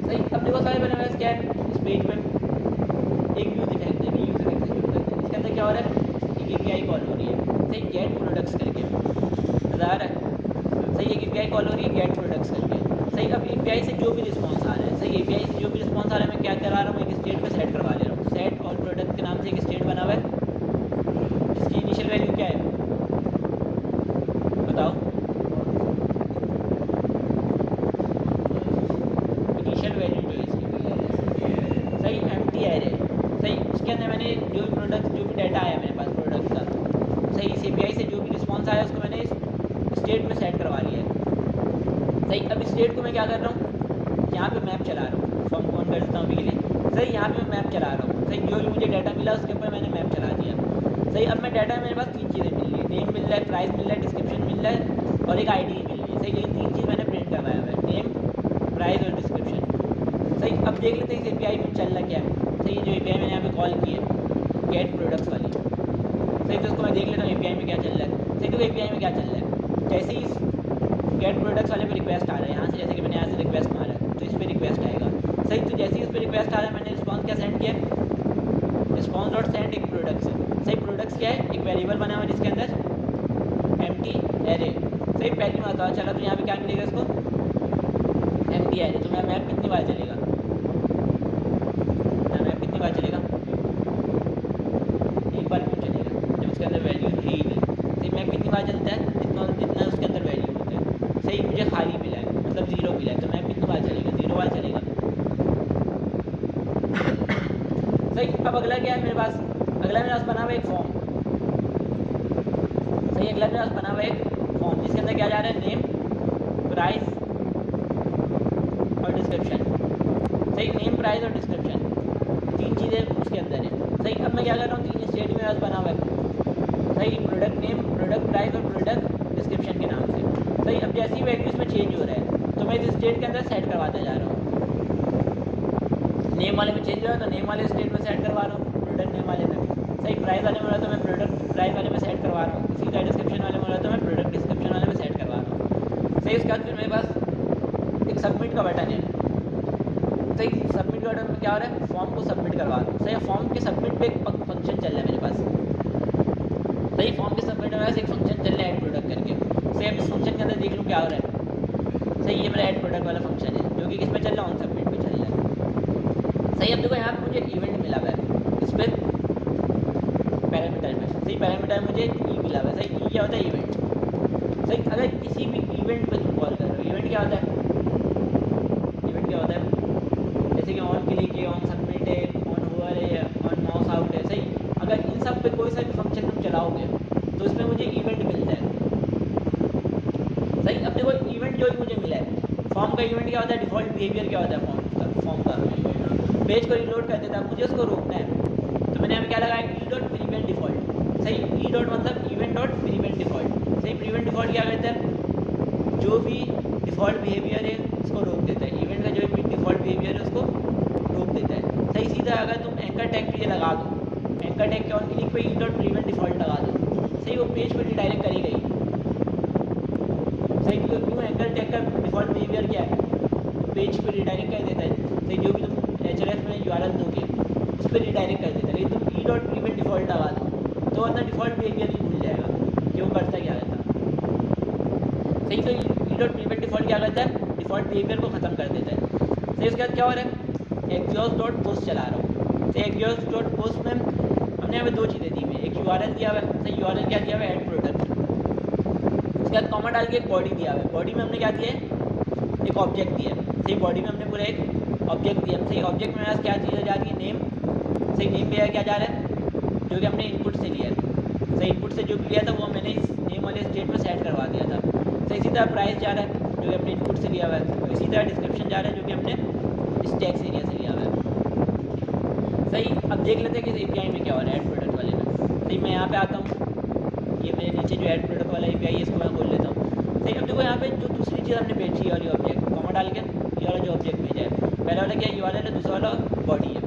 सही, अब देखो सारे बने हुए क्या है इस पेज पे, एक व्यू दिखाई दे रही है, इसके अंदर क्या हो रहा है, एक एपीआई कॉल हो रही है, सही, गेट प्रोडक्ट्स करके मज़ा आ रहा है। सही, एक एपीआई कॉल हो रही है गेट प्रोडक्ट्स करके। सही, अब एपीआई से जो भी रिस्पॉन्स आ रहा है, सही, एपीआई से जो भी रिस्पॉन्स आ रहा है मैं क्या करा रहा हूँ, एक स्टेट में सेट करवा ले रहा हूँ। सेट ऑल प्रोडक्ट के नाम से एक स्टेट बना हुआ है जिसकी इनिशियल वैल्यू क्या है बताओ, इनिशियल वैल्यू जो है इसकी, सही, एम्प्टी एरे। सही, उसके अंदर मैंने जो भी प्रोडक्ट, जो भी डाटा आया मेरे पास प्रोडक्ट का, सही, इस एपीआई से जो भी रिस्पॉन्स आया उसको मैंने स्टेट में सेट करवा लिया है। सही, अब इस स्टेट को मैं क्या कर रहा हूँ, यहाँ पे मैप चला रहा हूँ, फॉर्म ऑन कर देता हूँ अभी के लिए। सही, यहाँ पे मैं मैप चला रहा हूँ। सही, जो भी मुझे डाटा मिला उसके ऊपर मैंने मैप चला दिया। सही, अब मैं डाटा मेरे पास 3 चीज़ें मिल रही है, नेम मिल रहा है, प्राइस मिल रहा है, डिस्क्रिप्शन मिल रहा है और एक आईडी मिल रही है। सही, ये 3 चीज़ मैंने प्रिंट करवाया हुआ है, नेम, प्राइस और डिस्क्रिप्शन। सही, अब देख लेते हैं इस एपीआई में चल रहा क्या है। सही, जो एपीआई मैंने यहाँ पे कॉल की है गेट प्रोडक्ट्स वाली, सही, तो उसको मैं देख लेता हूँ एपीआई में क्या चल रहा है। सही, तो एपीआई में क्या चल रहा है, जैसे ही गेट प्रोडक्ट्स वाले पे रिक्वेस्ट आ रहा है यहाँ से, जैसे कि मैंने यहाँ से रिक्वेस्ट मारा है तो इस पर रिक्वेस्ट आएगा। सही, तो जैसे ही इस पर रिक्वेस्ट आ रहा है मैंने रिस्पॉन्स क्या सेंड किया, रिस्पॉन्स डॉट सेंड एक प्रोडक्ट्स है। सही, प्रोडक्ट्स क्या है, एक वेरिएबल बना हुआ है जिसके अंदर एम्प्टी एरे। सही, पहली बात चला तो यहाँ पे क्या मिलेगा इसको, एम्प्टी एरे। तो मेरा मैप कितनी बार चलेगा, मेरा मैप कितनी बार चलेगा, एक बार क्यों चलेगा जब उसके अंदर वैल्यू है ही नहीं। सही, मैप कितनी बार चलता है, जितना जितना उसके अंदर वैल्यू होता है। सही, मुझे खाली मिला है मतलब 0 मिला है तो मैप कितनी बार चलेगा, 0 बार चलेगा। सही, अब अगला क्या है मेरे पास, अगला मेरे पास बना हुआ एक फॉर्म। सही, अगला मेरे पास बना हुआ एक फॉर्म जिसके अंदर क्या जा रहा है, नेम, प्राइस और डिस्क्रिप्शन। सही, नेम, प्राइस और डिस्क्रिप्शन 3 चीज़ें उसके अंदर है। सही, अब मैं क्या कर रहा हूँ, 3 स्टेट मेरे पास बना हुआ है। सही, प्रोडक्ट नेम, प्रोडक्ट प्राइस और प्रोडक्ट डिस्क्रिप्शन के नाम से। सही, अब जैसी वैल्यू इसमें चेंज हो रहा है तो मैं इस स्टेट के अंदर सेट करवाता जा रहा हूँ। नेम वाले में चेंज हो रहा है तो नेम वाले स्टेट में सेट करवा रहा हूँ, प्रोडक्ट नेम वाले में। सही, प्राइस वाले में हो रहा है तो मैं प्रोडक्ट प्राइस वाले में सेट करवा रहा हूँ। इसी तरह डिस्क्रिप्शन वाले में हो रहा है तो मैं प्रोडक्ट डिस्क्रिप्शन वाले में सेट करवा रहा हूँ। सही, उसके बाद फिर मेरे पास एक सबमिट का बटन है। सही, सबमिट के बटन में क्या हो रहा है, फॉर्म को सबमिट करवा दो। सही, फॉर्म के सबमिट पे एक फंक्शन चल रहा है मेरे पास। सही, फॉर्म के सबमिट में एक फंक्शन चल रहा है ऐड प्रोडक्ट करके। सही, अब इस फंक्शन के अंदर देख लूँ क्या हो रहा है। सही, ये मेरा ऐड प्रोडक्ट वाला फंक्शन है जो कि किस पे चल रहा है, ऑन सबमिट पे चल रहा है। सही, अब देखो यहाँ पे मुझे इवेंट मिला हुआ है इस पर पैरामीटर में। सही, पैरामीटर मुझे ई मिला हुआ है। सही, ई क्या होता है, इवेंट। सही, अगर किसी भी इवेंट पे तुम कॉल कर रहे हो, इवेंट क्या होता है, इवेंट क्या होता है, जैसे कि ऑन क्लिक है, ऑन सबमिट है, ऑन हुआ है, ऑन माउस आउट है। सही, अगर इन सब पे कोई सा भी फंक्शन तुम चलाओगे तो इसमें मुझे इवेंट मिलता है। सही, अब देखो इवेंट जो ही मुझे मिला है, फॉर्म का इवेंट क्या होता है, डिफ़ॉल्ट बिहेवियर क्या होता है फॉर्म का पेज को रिलोड कर देता है, मुझे उसको रोकना है। तो मैंने यहाँ क्या लगाया, ई डॉट प्रीवेंट डिफ़ॉल्ट। सही, ई डॉट मतलब इवेंट डॉट प्रीवेंट डिफ़ॉल्ट। सही, प्रीवेंट डिफ़ॉल्ट क्या कहता है, जो भी डिफ़ॉल्ट बिहेवियर है उसको रोक देता है, इवेंट का जो भी डिफ़ॉल्ट बिहेवियर है उसको रोक देता है। सही, सीधा अगर तुम एंकर टैग पे ये लगा दो, एंकर टैग के ऑन क्लिक पे ई डॉट प्रीवेंट डिफ़ॉल्ट लगा दो, सही, वो पेज पर रिडायरेक्ट करी गई। सही, क्यों एंकर टैग का डिफ़ॉल्ट बिहेवियर क्या है, पेज पे रिडायरेक्ट कर देता है। सही, जो भी तुम HRF में URL दोगे उस पर रिडायरेक्ट कर देता है। लेकिन तुम ई डॉट प्रीवेंट डिफ़ॉल्ट लगा दो तो वरना डिफ़ॉल्ट बिहेवियर ही भूल जाएगा कि वो करता क्या रहता। सही, तो ई डॉट प्रीवेंट डिफ़ॉल्ट क्या करता है, डिफ़ॉल्ट बिहेवियर को ख़त्म कर देता है। सही, उसके बाद क्या हो रहा है, एग्जॉस्ट डॉट पोस्ट चला रहा हूँ। सही, एग्जॉस्ट डॉट पोस्ट में हमने यहाँ पे 2 चीज़ें दी हुई है, एक URL दिया हुआ है। सही, URL क्या दिया हुआ है, ऐड प्रोडक्ट। उसके बाद कॉमा डाल के एक बॉडी दिया हुआ है, बॉडी में हमने क्या दिया है, एक ऑब्जेक्ट दिया है। सही, बॉडी में हमने पूरा एक ऑब्जेक्ट दिया। सही, ऑब्जेक्ट में क्या चीज़ें जा रही है, नेम। सही, नेम पे क्या जा रहा है, जो कि हमने इनपुट से लिया है। सही इनपुट से जो भी लिया था वो मैंने इस नेम वाले स्टेट में सेट करवा दिया था। सही इसी तरह प्राइस जा रहा है जो कि अपने इनपुट से लिया हुआ है, और इसी तरह डिस्क्रिप्शन जा रहा है जो कि हमने इस टैक्स एरिया से लिया हुआ है। सही अब देख लेते हैं कि इस API में क्या हो रहा है ऐड प्रोडक्ट वाले में। सही मैं यहाँ पे आता हूँ, ये मेरे नीचे जो ऐड प्रोडक्ट वाला API है इसको मैं खोल लेता हूँ। सही अब देखो यहाँ पे जो दूसरी चीज़ हमने भेजी है वाली ऑब्जेक्ट कॉमा डाल के ये वाला जो ऑब्जेक्ट भेजा है, पहला वाला क्या है URL है, दूसरा वाला बॉडी है।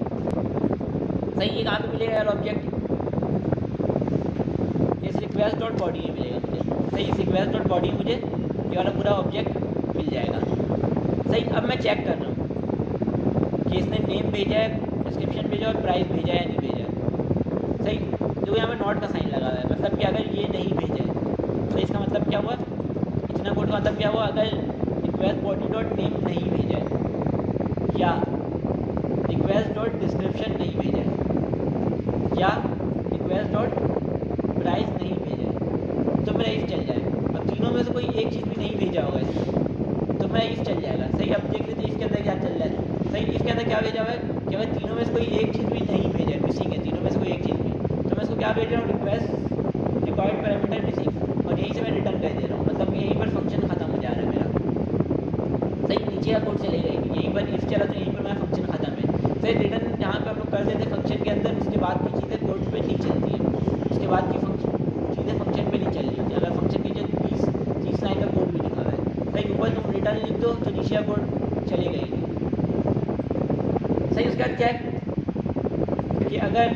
सही ये कहाँ पे मिलेगा यार ऑब्जेक्ट, इस रिक्वेस्ट डॉट बॉडी में मिलेगा मुझे। सही इस रिक्वेस्ट डॉट बॉडी में मुझे ये वाला पूरा ऑब्जेक्ट मिल जाएगा। सही अब मैं चेक कर रहा हूँ कि इसने नेम भेजा है, डिस्क्रिप्शन भेजा और प्राइस भेजा है या नहीं भेजा है। सही जो यहाँ पे नॉट का साइन लगा हुआ है, मतलब कि अगर ये नहीं भेजा है तो इसका मतलब क्या हुआ, इतना कोड का मतलब क्या हुआ, अगर रिक्वेस्ट बॉडी डॉट नेम नहीं भेजा है या रिक्वेस्ट डॉट डिस्क्रिप्शन नहीं भेजा है या रिक्वेस्ट डॉट प्राइस नहीं भेजा है तो मेरा इफ चल जाएगा। अब तीनों में से कोई एक चीज़ भी नहीं भेजा होगा इसने तो मेरा इफ चल जाएगा। सही अब देख लेते इफ के अंदर क्या चल रहा है। सही इफ के अंदर क्या भेजा हुआ है कि अगर तीनों में से कोई एक चीज़ भी नहीं भेजा है, मिसिंग है तीनों में से कोई एक चीज़ भी, तो मैं इसको क्या भेज रहा हूँ, रिक्वेस्ट रिक्वायर्ड पैरामीटर मिसिंग, और यहीं से मैं रिटर्न कर दे रहा हूँ, मतलब यहीं पर फंक्शन खत्म हो जा रहा है मेरा। सही नीचे का कोड चले जाएगी, यहीं पर इफ चला तो यहीं पर मेरा फंक्शन खत्म है। सही रिटर्न जहाँ पर हम लोग कर देते हैं फंक्शन के अंदर, उसके बाद की चीज़ें कोड पे नहीं चलती है, उसके बाद की चीज़ें फंक्शन पे नहीं चल रही होती। अगर फंक्शन नीचे 30 लाइन का कोड भी लिखा हुआ है, सही ऊपर तुम रिटर्न लिख दो तो नीचे का कोड चलेगा ही नहीं। सही उसके बाद क्या है कि अगर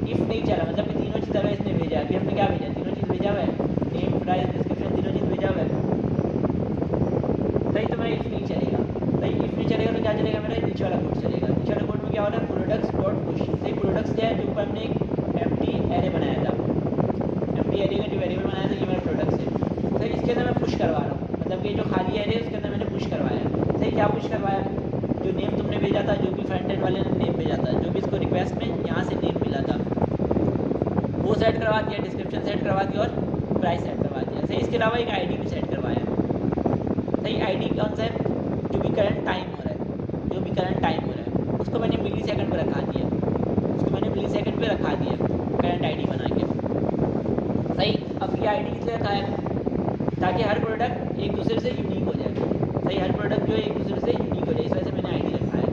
इफ़ नहीं चला, मतलब कि तीनों चीज़ अगर इसने भेजा, अभी हमने क्या भेजा, तीनों चीज़ भेजा हुआ है, नेम प्राइस डिस्क्रिप्शन तीनों चीज़ भेजा हुआ है। सही तो मेरा इफ़ नहीं चलेगा। सही इफ़ नहीं चलेगा तो क्या चलेगा, मेरा नीचे वाला कोड चलेगा। नीचे वाला कोड में क्या हो रहा है, प्रोडक्ट्स डॉट पुश। सही प्रोडक्ट्स क्या है, जो ऊपर हमने एक एम्प्टी एरे बनाया था, एम्प्टी एरे का जो वेरिएबल बनाया था ये मेरा प्रोडक्ट्स है। सही इसके अंदर मैं पुश करवा रहा हूँ, मतलब कि जो खाली एरे है उसके अंदर मैंने पुश करवाया। सही क्या पुश करवाया, जो नेम तुमने भेजा था, जो भी फ्रंट एंड वाले ने नेम भेजा था, जो भी इसको रिक्वेस्ट में यहाँ से नेम मिला था वो सेट करवा दिया, डिस्क्रिप्शन सेट करवा दिया और प्राइस सेट करवा दिया। सही इसके अलावा एक आईडी भी सेट करवाया। सही आईडी कौन सा है, जो भी करंट टाइम हो रहा है, जो भी करंट टाइम हो रहा है उसको मैंने मिली सेकंड पर रखा दिया, उसको मैंने मिली सेकंड पर रखा दिया करंट आईडी बना के। सही अब ये आईडी इसलिए रखा है ताकि हर प्रोडक्ट एक दूसरे से यूनिक हो जाए। सही हर प्रोडक्ट जो है एक दूसरे से यूनिक हो जाए, इस वजह से मैंने आईडी रखा है।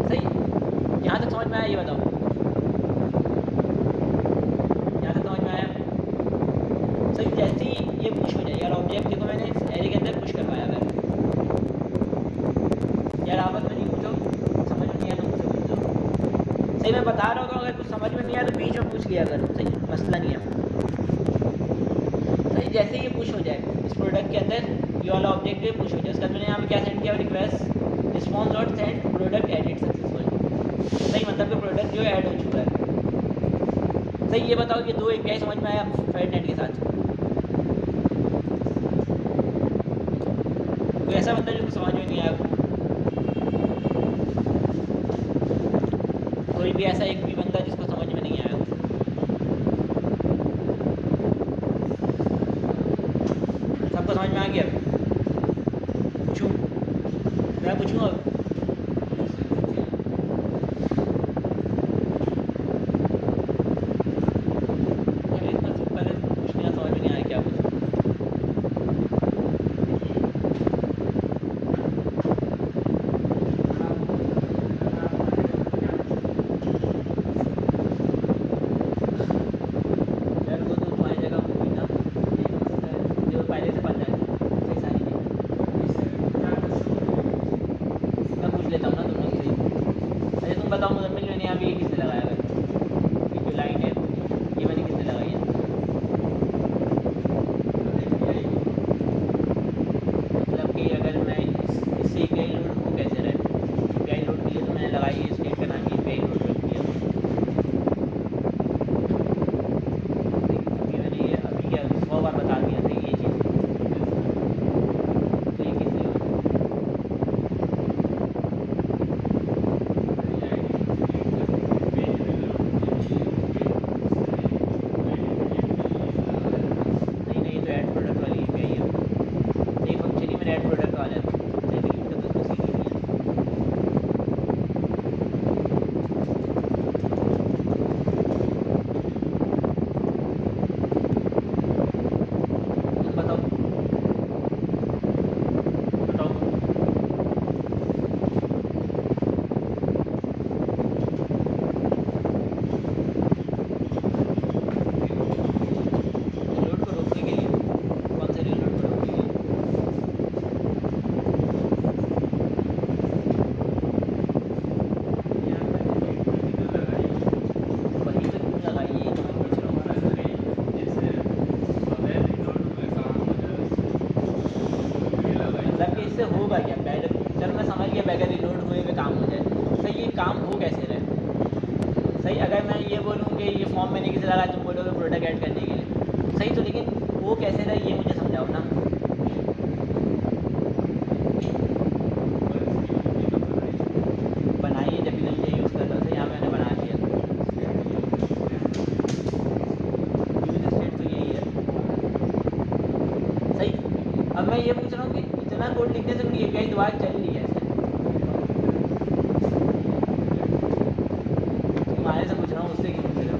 सही यहाँ तक समझ में आया, ये बताओ यहाँ तक समझ में आया। सही जैसे ही ये पुश हो जाए यार, ऑब्जेक्ट देखो मैंने इस एरे के अंदर पुश करवाया है यार, आपस में नहीं पूछो, समझ में नहीं आया तो मुझसे पूछ लो। सही मैं बता रहा हूँ, अगर कुछ समझ में नहीं आया तो बीच में पूछ लिया करो, सही मसला नहीं है। सही जैसे ही ये पुश हो जाए इस प्रोडक्ट के अंदर, ये वाला ऑब्जेक्ट भी पुश हो जाए, उसके बाद मैंने यहाँ पे क्या सेंड किया, request response dot send product edit successful. सही मतलब कि प्रोडक्ट जो ऐड हो चुका है। सही ये बताओ ये दो API समझ में आया फेडनेट के साथ, कोई ऐसा बंदा जिसको समझ में नहीं आया, कोई भी ऐसा एक भी बंदा जिसको समझ में नहीं आया। सबको समझ में आ गया, पूछूं, मैं पूछूँ अब, इतना सिंपल है, पूछने का समझ में नहीं आया क्या पूछूं। यार वो तो तुम्हारी जगह होगी ना, जो पहले से पता है, सही सारी नहीं। सही, अगर मैं ये बोलूँ कि ये फॉर्म मैंने किसे लगाया, तुम बोलोगे प्रोडक्ट ऐड करने के लिए, सही, तो लेकिन वो कैसे था ये मुझे समझाओ ना। बनाइए जब भी तुम ये यूज़ कर रहे हो, सही, यहाँ मैंने बना दिया, यूज स्टेट तो यही है। सही, अब मैं ये पूछ रहा हूँ कि इतना कोड लिखने से मेरी API दोबारा चल रही है ऐसे, तुम्हारे से पूछ रहा हूँ, उससे क्यों पूछ रहे हो।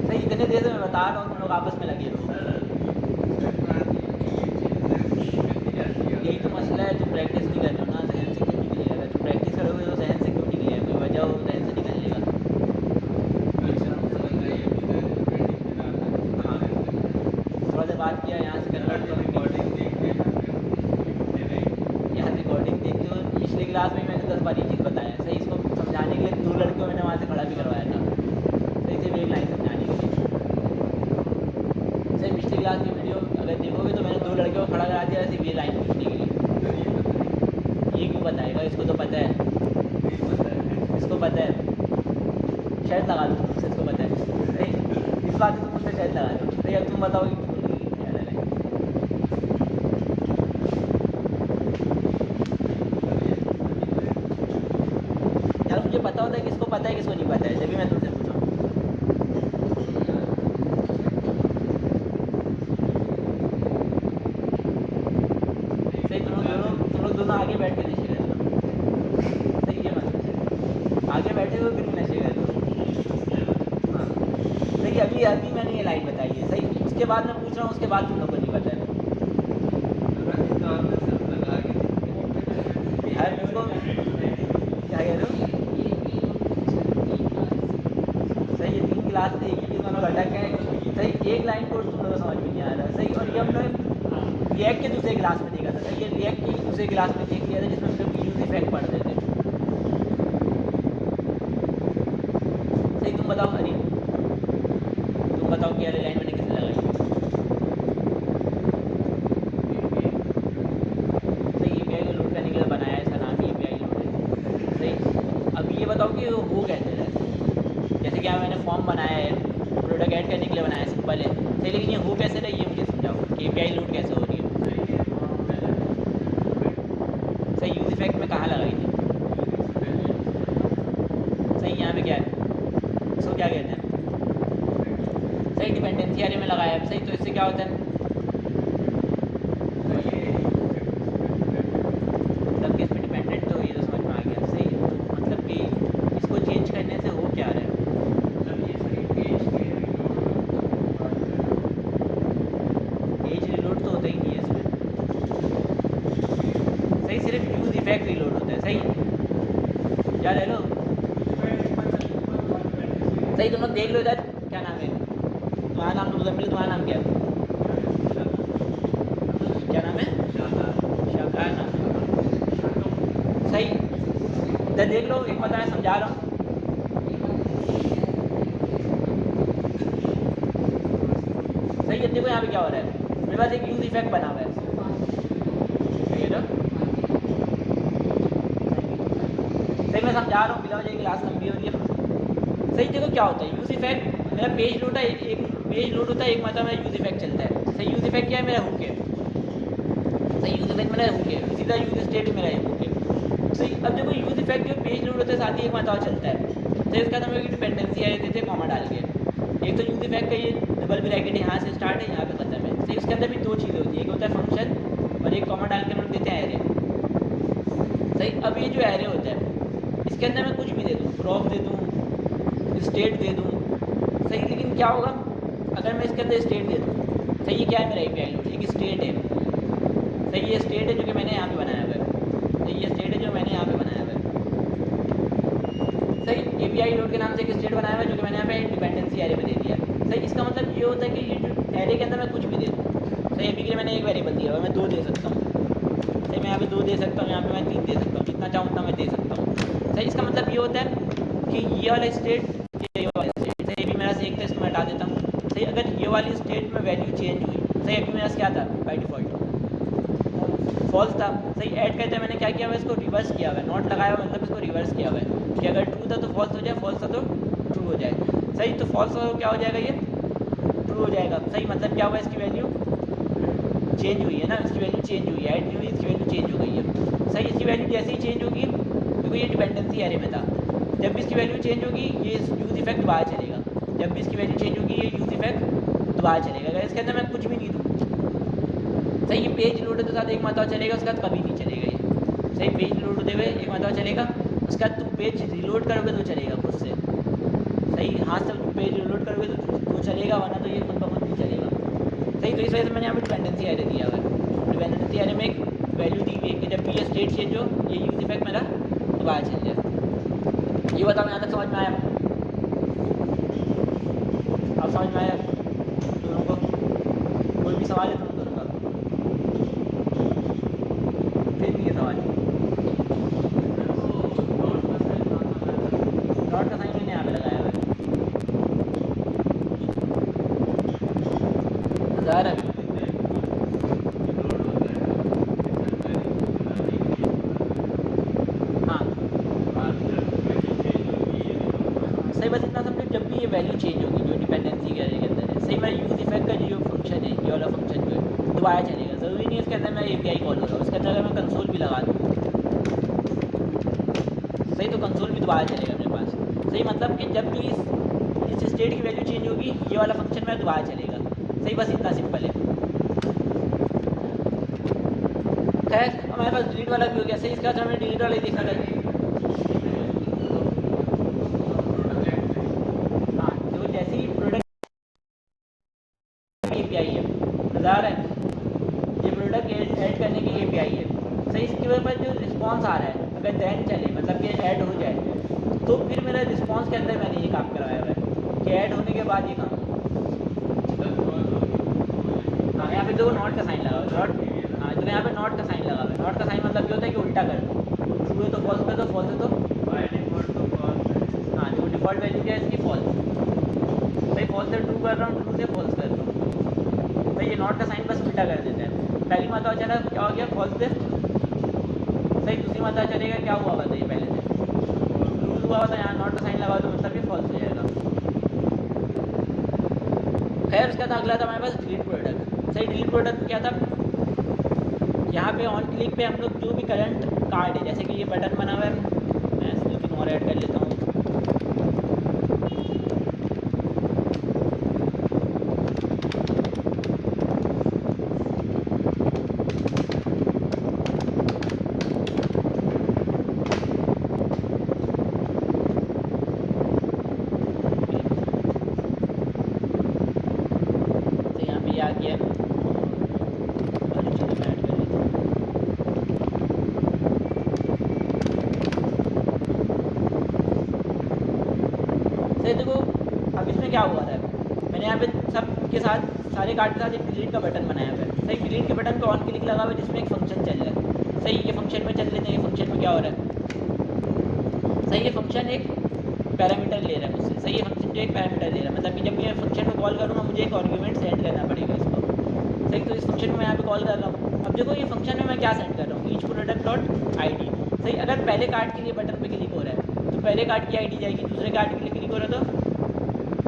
सही, इतने देर से मैं बता रहा हूँ, तुम लोग आपस में लगे रहो। यही तो मसला है, तुम प्रैक्टिस नहीं कर रहे हो ना, जहन से क्यों निकलेगा। अगर तुम प्रैक्टिस करोगे तो जहन से क्यों निकलेगा, कोई वजह हो जहन से निकलने का। हाँ, थोड़ा देर बात किया, यहाँ से कन्वर्ट करो, यहाँ रिकॉर्डिंग देखते हो। पिछले क्लास में मैंने 10 बार ये चीज़ बताया, सही, इसको समझाने के लिए 2 लड़कियों मैंने वहाँ से खड़ा भी करवाया था, सही, सिर्फ एक लाइन समझाने के लिए। सही, पिछली क्लास की वीडियो अगर देखोगे तो मैंने 2 लड़कियों को खड़ा करा दिया सिर्फ ये लाइन पूछने के लिए। ये क्यों बताएगा, इसको तो पता है, इसको पता है, शर्त लगा दो तुमसे, इसको पता है, सही, इस बात से तुम मुझसे शर्त लगा दो, सही। अब तुम बताओ कि क्यों नहीं ख्याल है। यार मुझे पता होता है किसको पता है किसको नहीं पता है, जब भी मैं तुमसे पूछा हूँ। सही, तुम लोग दोनों आगे बैठ के नशे कर लो, सही, ये मत आगे बैठे हुए फिर भी नशे कर लो। हाँ, सही, अभी अभी मैंने ये लाइन बताई है, सही, उसके बाद मैं पूछ रहा हूँ, उसके बाद तुम लोग को नहीं पता है। यार इसको क्या कह रहे हो, सही, ये 3 क्लास से एक ही चीज़ में लोग अटक गए, सही, एक लाइन कोड तुम लोगों को समझ में नहीं आ रहा, सही। और ये हमने रिएक्ट के दूसरे क्लास में देखा था, सही, ये रिएक्ट की दूसरे क्लास में देख लिया था जिसमें हम लोग यूज इफेक्ट पढ़ते थे। सही, तुम बताओ, हरी, तुम बताओ कि अरे लाइन मैंने किसे लगाई। सही, API को लोड करने के लिए बनाया है, इसका नाम ही API लोड है, सही। अब ये बताओ कि वो कैसे है, जैसे कि मैंने फॉर्म बनाया है, प्रोडक्ट ऐड करने के लिए बनाया है, सिंपल है, सही, लेकिन ये हो कैसे रही है मुझे समझाओ कि API लोड कैसे हो रही है। सही, यूज इफेक्ट में कहाँ लगाई थी, सही, यहाँ पे क्या है, इसको क्या कहते हैं, सही, डिपेंडेंसी एरे में लगाया है, सही, तो इससे क्या होता है, मतलब कि इस पर डिपेंडेंट तो ये तो समझ में आ गया, सही, तो मतलब कि इसको चेंज करने से हो क्या रहा है, पेज रिलोड तो होता ही नहीं है इसमें, सही, सिर्फ यूज इफेक्ट रिलोड होता है, सही, याद है लो, सही, तुम लोग देख लो इधर, क्या नाम है तुम्हारा, नाम तो मुजम्मिल, तुम्हारा नाम क्या है, क्या नाम है, शाकार नाम है, सही, इधर देख लो, एक बात मैं समझा रहा हूँ, सही, ये देखो यहाँ पे क्या हो रहा है, मेरे पास एक यूज इफेक्ट बना हुआ है, ये लो, सही, मैं समझा रहा हूँ, बिना वजह क्लास लंबी हो रही है, सही। देखो क्या होता है यूज इफेक्ट, मेरा पेज लोड है, एक पेज लोड होता है, एक मतलब मेरा यूज इफेक्ट चलता है, सही, यूज इफेक्ट क्या है, मेरा हुक है, सही, यूज इफेक्ट मेरा हुक है, सीधा यूज स्टेट मेरा हुक है, सही। अब देखो यूज इफेक्ट जो पेज लोड होता है साथ ही एक मतलब चलता है, सही, इसका हम लोग डिपेंडेंसी आ देते हैं कॉमा डाल के, एक तो यूज इफेक्ट का ये डबल ब्रैकेट यहाँ से स्टार्ट है, यहाँ पे खत्म है, सही, उसके अंदर भी 2 चीज़ें होती है, एक होता है फंक्शन और एक कॉमा डाल के हम लोग देते हैं एरे, सही। अब ये जो एरे होता है इसके अंदर मैं कुछ भी दे दूँ, प्रॉप दे दूँ, स्टेट दे दूँ, सही, लेकिन क्या होगा अगर मैं इसके अंदर स्टेट दे दूँ, सही, ये क्या है मेरा API लोड, एक स्टेट है, सही, ये स्टेट है जो कि मैंने यहाँ पे बनाया हुआ है, सही, ये स्टेट है जो मैंने यहाँ पे बनाया हुआ है, सही, API लोड के नाम से एक स्टेट बनाया हुआ है जो कि मैंने यहाँ पे डिपेंडेंसी एरे में दे दिया, सही। इसका मतलब ये होता है कि ये जो एरे के अंदर मैं कुछ भी दे दूँ, सही, अभी के लिए मैंने एक वेरिएबल दिया हुआ है, मैं 2 दे सकता हूँ, सही, मैं यहाँ पे 2 दे सकता हूँ, यहाँ पे मैं 3 दे सकता हूँ, जितना चाहूँ उतना मैं दे सकता हूँ, सही। इसका मतलब ये होता है कि ये वाला स्टेट, ये वाला स्टेट, सही, अभी मेरा से एक था, इसको मैं हटा देता हूँ, सही। अगर ये वाली स्टेट में वैल्यू चेंज हुई, सही, अभी मेरा क्या था बाई डिफ़ॉल्ट फॉल्स था, सही, ऐड करते मैंने क्या किया हुआ है, इसको रिवर्स किया हुआ है, नॉट लगाया हुआ मतलब इसको रिवर्स किया हुआ है, कि अगर ट्रू था तो फॉल्स हो जाए, फॉल्स था तो ट्रू हो जाए। सही, तो फॉल्स हो क्या हो जाएगा, ये ट्रू हो जाएगा। सही, मतलब क्या हुआ, इसकी वैल्यू चेंज हुई है ना, इसकी वैल्यू चेंज हुई है, ऐड नहीं हुई, इसकी वैल्यू चेंज हो गई है। सही, इसकी वैल्यू जैसे ही चेंज होगी, क्योंकि ये डिपेंडेंसी एरे में था, जब भी इसकी वैल्यू चेंज होगी ये यूज़ इफेक्ट दोबारा चलेगा। जब भी इसकी वैल्यू चेंज होगी ये यूज़ इफेक्ट दोबारा चलेगा। अगर इसके अंदर मैं कुछ भी नहीं दूँ, सही, ये पेज लोड के साथ एक मरतबा चलेगा, उसके बाद कभी नहीं चलेगा ये। सही, पेज लोड होते हुए एक मरतबा चलेगा, उसके बाद तुम पेज रिलोड करोगे तो चलेगा खुद से। सही, हाथ से तुम पेज रिलोड करोगे तो चलेगा, वरना तो ये खुद ब खुद नहीं चलेगा। सही, तो इस वजह से मैंने यहाँ पर डिपेंडेंसी एरे दिया हुआ है। डिपेंडेंसी एरे में एक वैल्यू दी हुई है कि जब भी ये स्टेट चेंज हो ये यूज़ इफेक्ट मेरा दोबारा चल जाए। ये बताओ यहाँ तक समझ में आया? अब समझ में आया दोनों को? कोई भी सवाल है तुम दोनों का? फिर नहीं है सवाल? डॉट का साइन मैंने यहाँ पे लगाया हुआ है। ज़ाहिर है। हाँ, सही, बस इतना समझो, जब भी ये वैल्यू चेंज होगी जो डिपेंडेंसी के एरे के अंदर है, सही, मेरा यूज़ इफेक्ट का जो फंक्शन है, ये वाला फंक्शन जो है दोबारा चलेगा। ज़रूरी नहीं है इसके अंदर मैं API कॉल हो रहा हूँ, इसके अंदर अगर मैं कंसोल भी लगा दूँ, सही, तो कंसोल भी दोबारा चलेगा मेरे पास। सही, मतलब कि जब भी इस स्टेट की वैल्यू चेंज होगी ये वाला फंक्शन मेरा दोबारा चलेगा। सही, बस इतना सिंपल है। खैर, हमारे पास डिलीट वाला भी हो गया। सही, इसका बाद हमें डिलीट वाला ही देखना था। हाँ, तो जैसे ही प्रोडक्ट API है, नज़ार है, ये प्रोडक्ट ऐड करने की API है। सही, इसके ऊपर जो रिस्पॉन्स आ रहा है, अगर दैन चले, मतलब कि ऐड हो जाए, तो फिर मेरा रिस्पॉन्स के अंदर मैंने ये काम करवाया हुआ है कि ऐड होने के बाद ये काम। हाँ, यहाँ पे दो नॉट का साइन लगा हुआ है, नॉट। हाँ, तो यहाँ पे नॉट का साइन लगा हुआ है। नॉट का साइन मतलब ये होता है कि उल्टा कर दो, ट्रू है तो फॉल्स कर दो, फॉल्स है तो हाँ, जो डिफ़ॉल्ट वैल्यू क्या है इसकी, फॉल्स। भाई, फॉल्स से ट्रू कर रहा हूँ, ट्रू से फॉल्स कर रहा हूँ। भाई, ये नॉट का साइन बस उल्टा कर देता है। पहली मरतबा चला क्या हो गया, फॉल्स से। सही, दूसरी मरतबा चलेगा क्या हुआ बताइए, पहले से ट्रू हुआ होता है, यहाँ नॉट का साइन लगा तो मतलब ये फॉल्स हो जाएगा। खैर, उसका था अगला था हमारे पास डिलीट प्रोडक्ट। सही, डिलीट प्रोडक्ट क्या था, यहाँ पे ऑन क्लिक पे हम लोग जो भी करंट कार्ड है, जैसे कि ये बटन बना हुआ है, मैं लेकिन और ऐड कर लेता हूँ। तो यहाँ पे ये आ गया, और चीज़ें मैं ऐड कर लेता हूँ। सही, देखो अब इसमें क्या हुआ था, मैंने यहाँ पे सब के साथ, सारे कार्ड के साथ एक डिलीट का बटन बनाया हुआ है। सही, डिलीट के बटन पे ऑन क्लिक लगा हुआ है जिसमें एक फंक्शन चल रहा है। सही, ये फंक्शन में चल लेते हैं, ये फंक्शन में क्या हो रहा है। सही, ये फंक्शन एक पैरामीटर ले रहा है मुझसे। सही, ये फंक्शन जो एक पैरामीटर ले रहा है, मतलब कि जब मैं फंक्शन को कॉल करूँगा मुझे एक आर्गूमेंट सेंड करना पड़ेगा इसको। सही, तो इस फंक्शन में मैं यहाँ पे कॉल कर रहा हूँ। अब देखो ये फंक्शन में मैं क्या सेंड कर रहा हूँ, ईच प्रोडक्ट डॉट ID। सही, अगर पहले कार्ड के लिए बटन पे क्लिक हो रहा है तो पहले कार्ड की ID जाएगी, दूसरे कार्ड के लिए क्लिक हो रहा है तो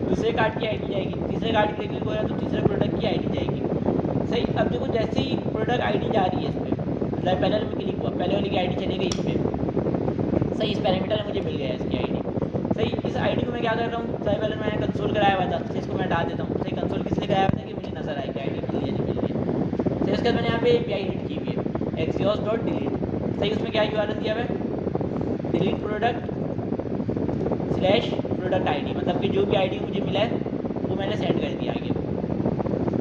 दूसरे कार्ड की ID जाएगी, तीसरे कार्ड के लिए क्लिक हो रहा है तो तीसरे प्रोडक्ट की ID जाएगी। सही, अब देखो जैसे ही प्रोडक्ट ID जा रही है इस पर, मतलब पहले में क्लिक हुआ, पहले वाली की ID चली गई इस पर। सही, इस पैरामीटर में मुझे मिल गया है इसकी ID। सही, इस ID को मैं क्या कर रहा हूँ, सबसे पहले मैंने कंसोल कराया हुआ था, तो इसको मैं हटा देता हूँ। सही, कंसोल किस लिए कराया हुआ था कि मुझे नजर आए कि ID मिल गया, नहीं मिल गया। सही, उसके बाद मैंने यहाँ पे API हिट की हुई है, exhaust.delete। सही, उसमें क्या URL दिया हुआ है, delete product slash product ID, मतलब कि जो भी ID मुझे मिला है वो मैंने सेंड कर दिया आगे।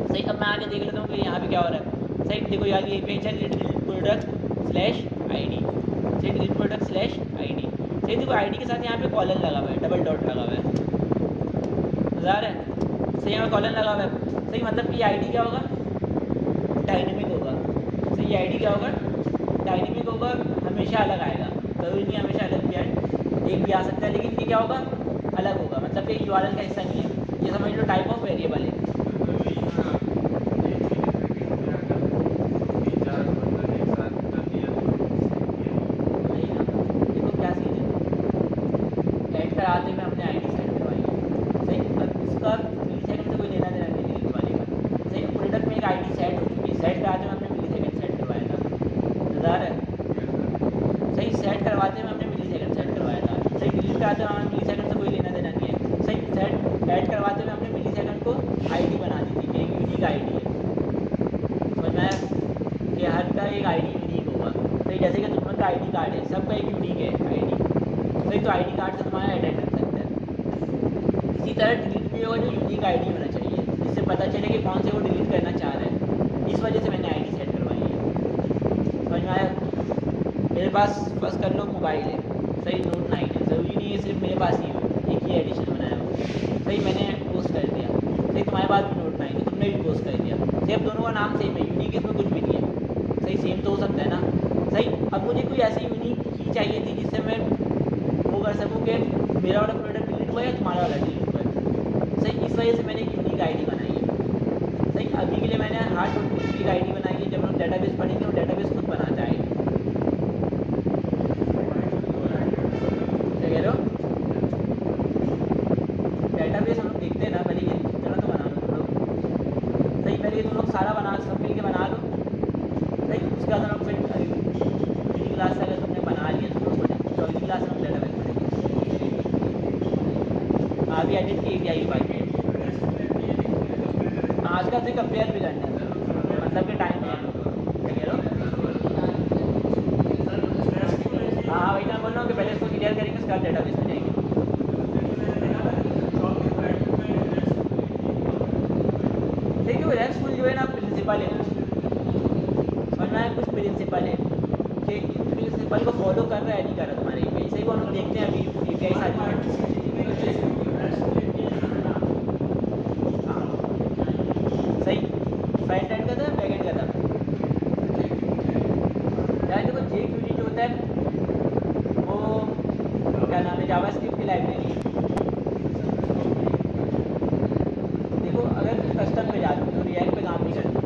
सही, अब मैं आगे देख लेता हूँ कि यहाँ पे क्या हो रहा है। सही, देखो यार ये API चल डिलीट प्रोडक्ट स्लैश ID। सही, डिलीट प्रोडक्ट स्लैश ID। सही, देखो ID के साथ यहाँ पे कॉलन लगा हुआ है, डबल डॉट लगा हुआ है, नज़र है। सही, यहाँ कॉलन लगा हुआ है। सही, मतलब कि ID क्या होगा, डायनेमिक होगा। सही, ये ID क्या होगा, डायनेमिक होगा, हमेशा अलग आएगा। ज़रूरी नहीं हमेशा अलग भी आए, एक भी आ सकता है, लेकिन ये क्या होगा, अलग होगा, मतलब कि URL का हिस्सा नहीं है, ये समझ लो टाइप ऑफ वेरिएबल है। नहीं ना, देखो क्या सीन है, सेट कराते हुए हमने आईडी सेट करवाई है। सही, अब इसका मिली सेकंड से कोई लेना देना नहीं डिलीट वाले का। सही, प्रोडक्ट में एक आईडी सेट हो चुकी है, सेट कराते हुए हमने मिली सेकंड सेट करवाया था, नज़ार है। सही, सेट करवाते हुए हमने मिली सेकंड सेट करवाया था। सही, डिलीट कराते हुए हमें मिली सेकंड से कोई लेना देना नहीं है। सही, सेट ऐड करवाते हुए हमने मिली सेकंड को आईडी बना दी थी कि एक यूनिक आईडी है, समझ में आया कि हर का एक आईडी यूनिक होगा। सही, जैसे कि तुम्हारा का आईडी कार्ड है, सबका एक यूनिक है आईडी। सही, तो आईडी कार्ड से तुम्हारा ऐड कर सकते हैं। इसी तरह डिलीट भी होगा जो यूनिक आईडी होना चाहिए, जिससे पता चले कि कौन से वो डिलीट करना चाह रहे हैं। इस वजह से मैंने आईडी सेट करवाई है, समझ में आया। मेरे पास फर्स्ट कर लो मोबाइल है, सही, Note 9 है, ज़रूरी नहीं है सिर्फ मेरे पास ही हो, एक ही एडिशन बनाया हो। सही, मैंने पोस्ट कर दिया। सही, तुम्हारे पास भी Note 9 है, तुमने भी पोस्ट कर दिया। सही, अब दोनों का नाम सेम है, यूनिक इसमें कुछ भी नहीं है। सही, सेम तो हो सकता है ना। सही, अब मुझे कोई ऐसी यूनिक की चाहिए थी जिससे मैं वो कर सकूँ कि मेरा वाला प्रोडक्ट डिलीट हुआ है, तुम्हारा वाला डिलीट हुआ है। सही, इस वजह से मैंने एक यूनिक आईडी बनाई है। सही, अभी के लिए मैंने हार्ड यूनिक आईडी बनाई है। जब हम डेटाबेस पढ़ेंगे वो डेटाबेस खुद बनाता है आईडी। क्या कह रहे हो? डेटाबेस हम लोग देखते हैं ना, पहले ये इतना तो बना लो तुम लोग। सही, पहले ये तुम लोग सारा बना, सब मिल के बना लो। सही, उसके बाद हम लोग फिर पहली क्लास से अगर तुमने बना लिया तुम लोग पढ़ेंगे, चौथी क्लास में हम डेटाबेस पढ़ेंगे। अभी एडिट की API बाई आजकल से कंपेयर भी करना है, मतलब कि टाइम है। क्या कह रहे हो? हाँ, वही मैं बोल रहा हूँ कि पहले इसको क्लियर करेंगे, उसके बाद डेटाबेस में जाएंगे। देखिए, वो रेस्टफुल जो है ना प्रिंसिपल है, समझ में आया, कुछ प्रिंसिपल है कि प्रिंसिपल को फॉलो कर रहा है नहीं कर रहा तुम्हारे API। सही, वो हम लोग देखते हैं अभी API सारी। हाँ, सही, फ्रंट एंड का था, बैक एंड का था। यार देखो, jQuery जो होता है वो क्या नाम है, जावास्क्रिप्ट की लाइब्रेरी है। देखो, अगर तुम कस्टम पे जाते हो तो रिएक्ट पे काम नहीं करते,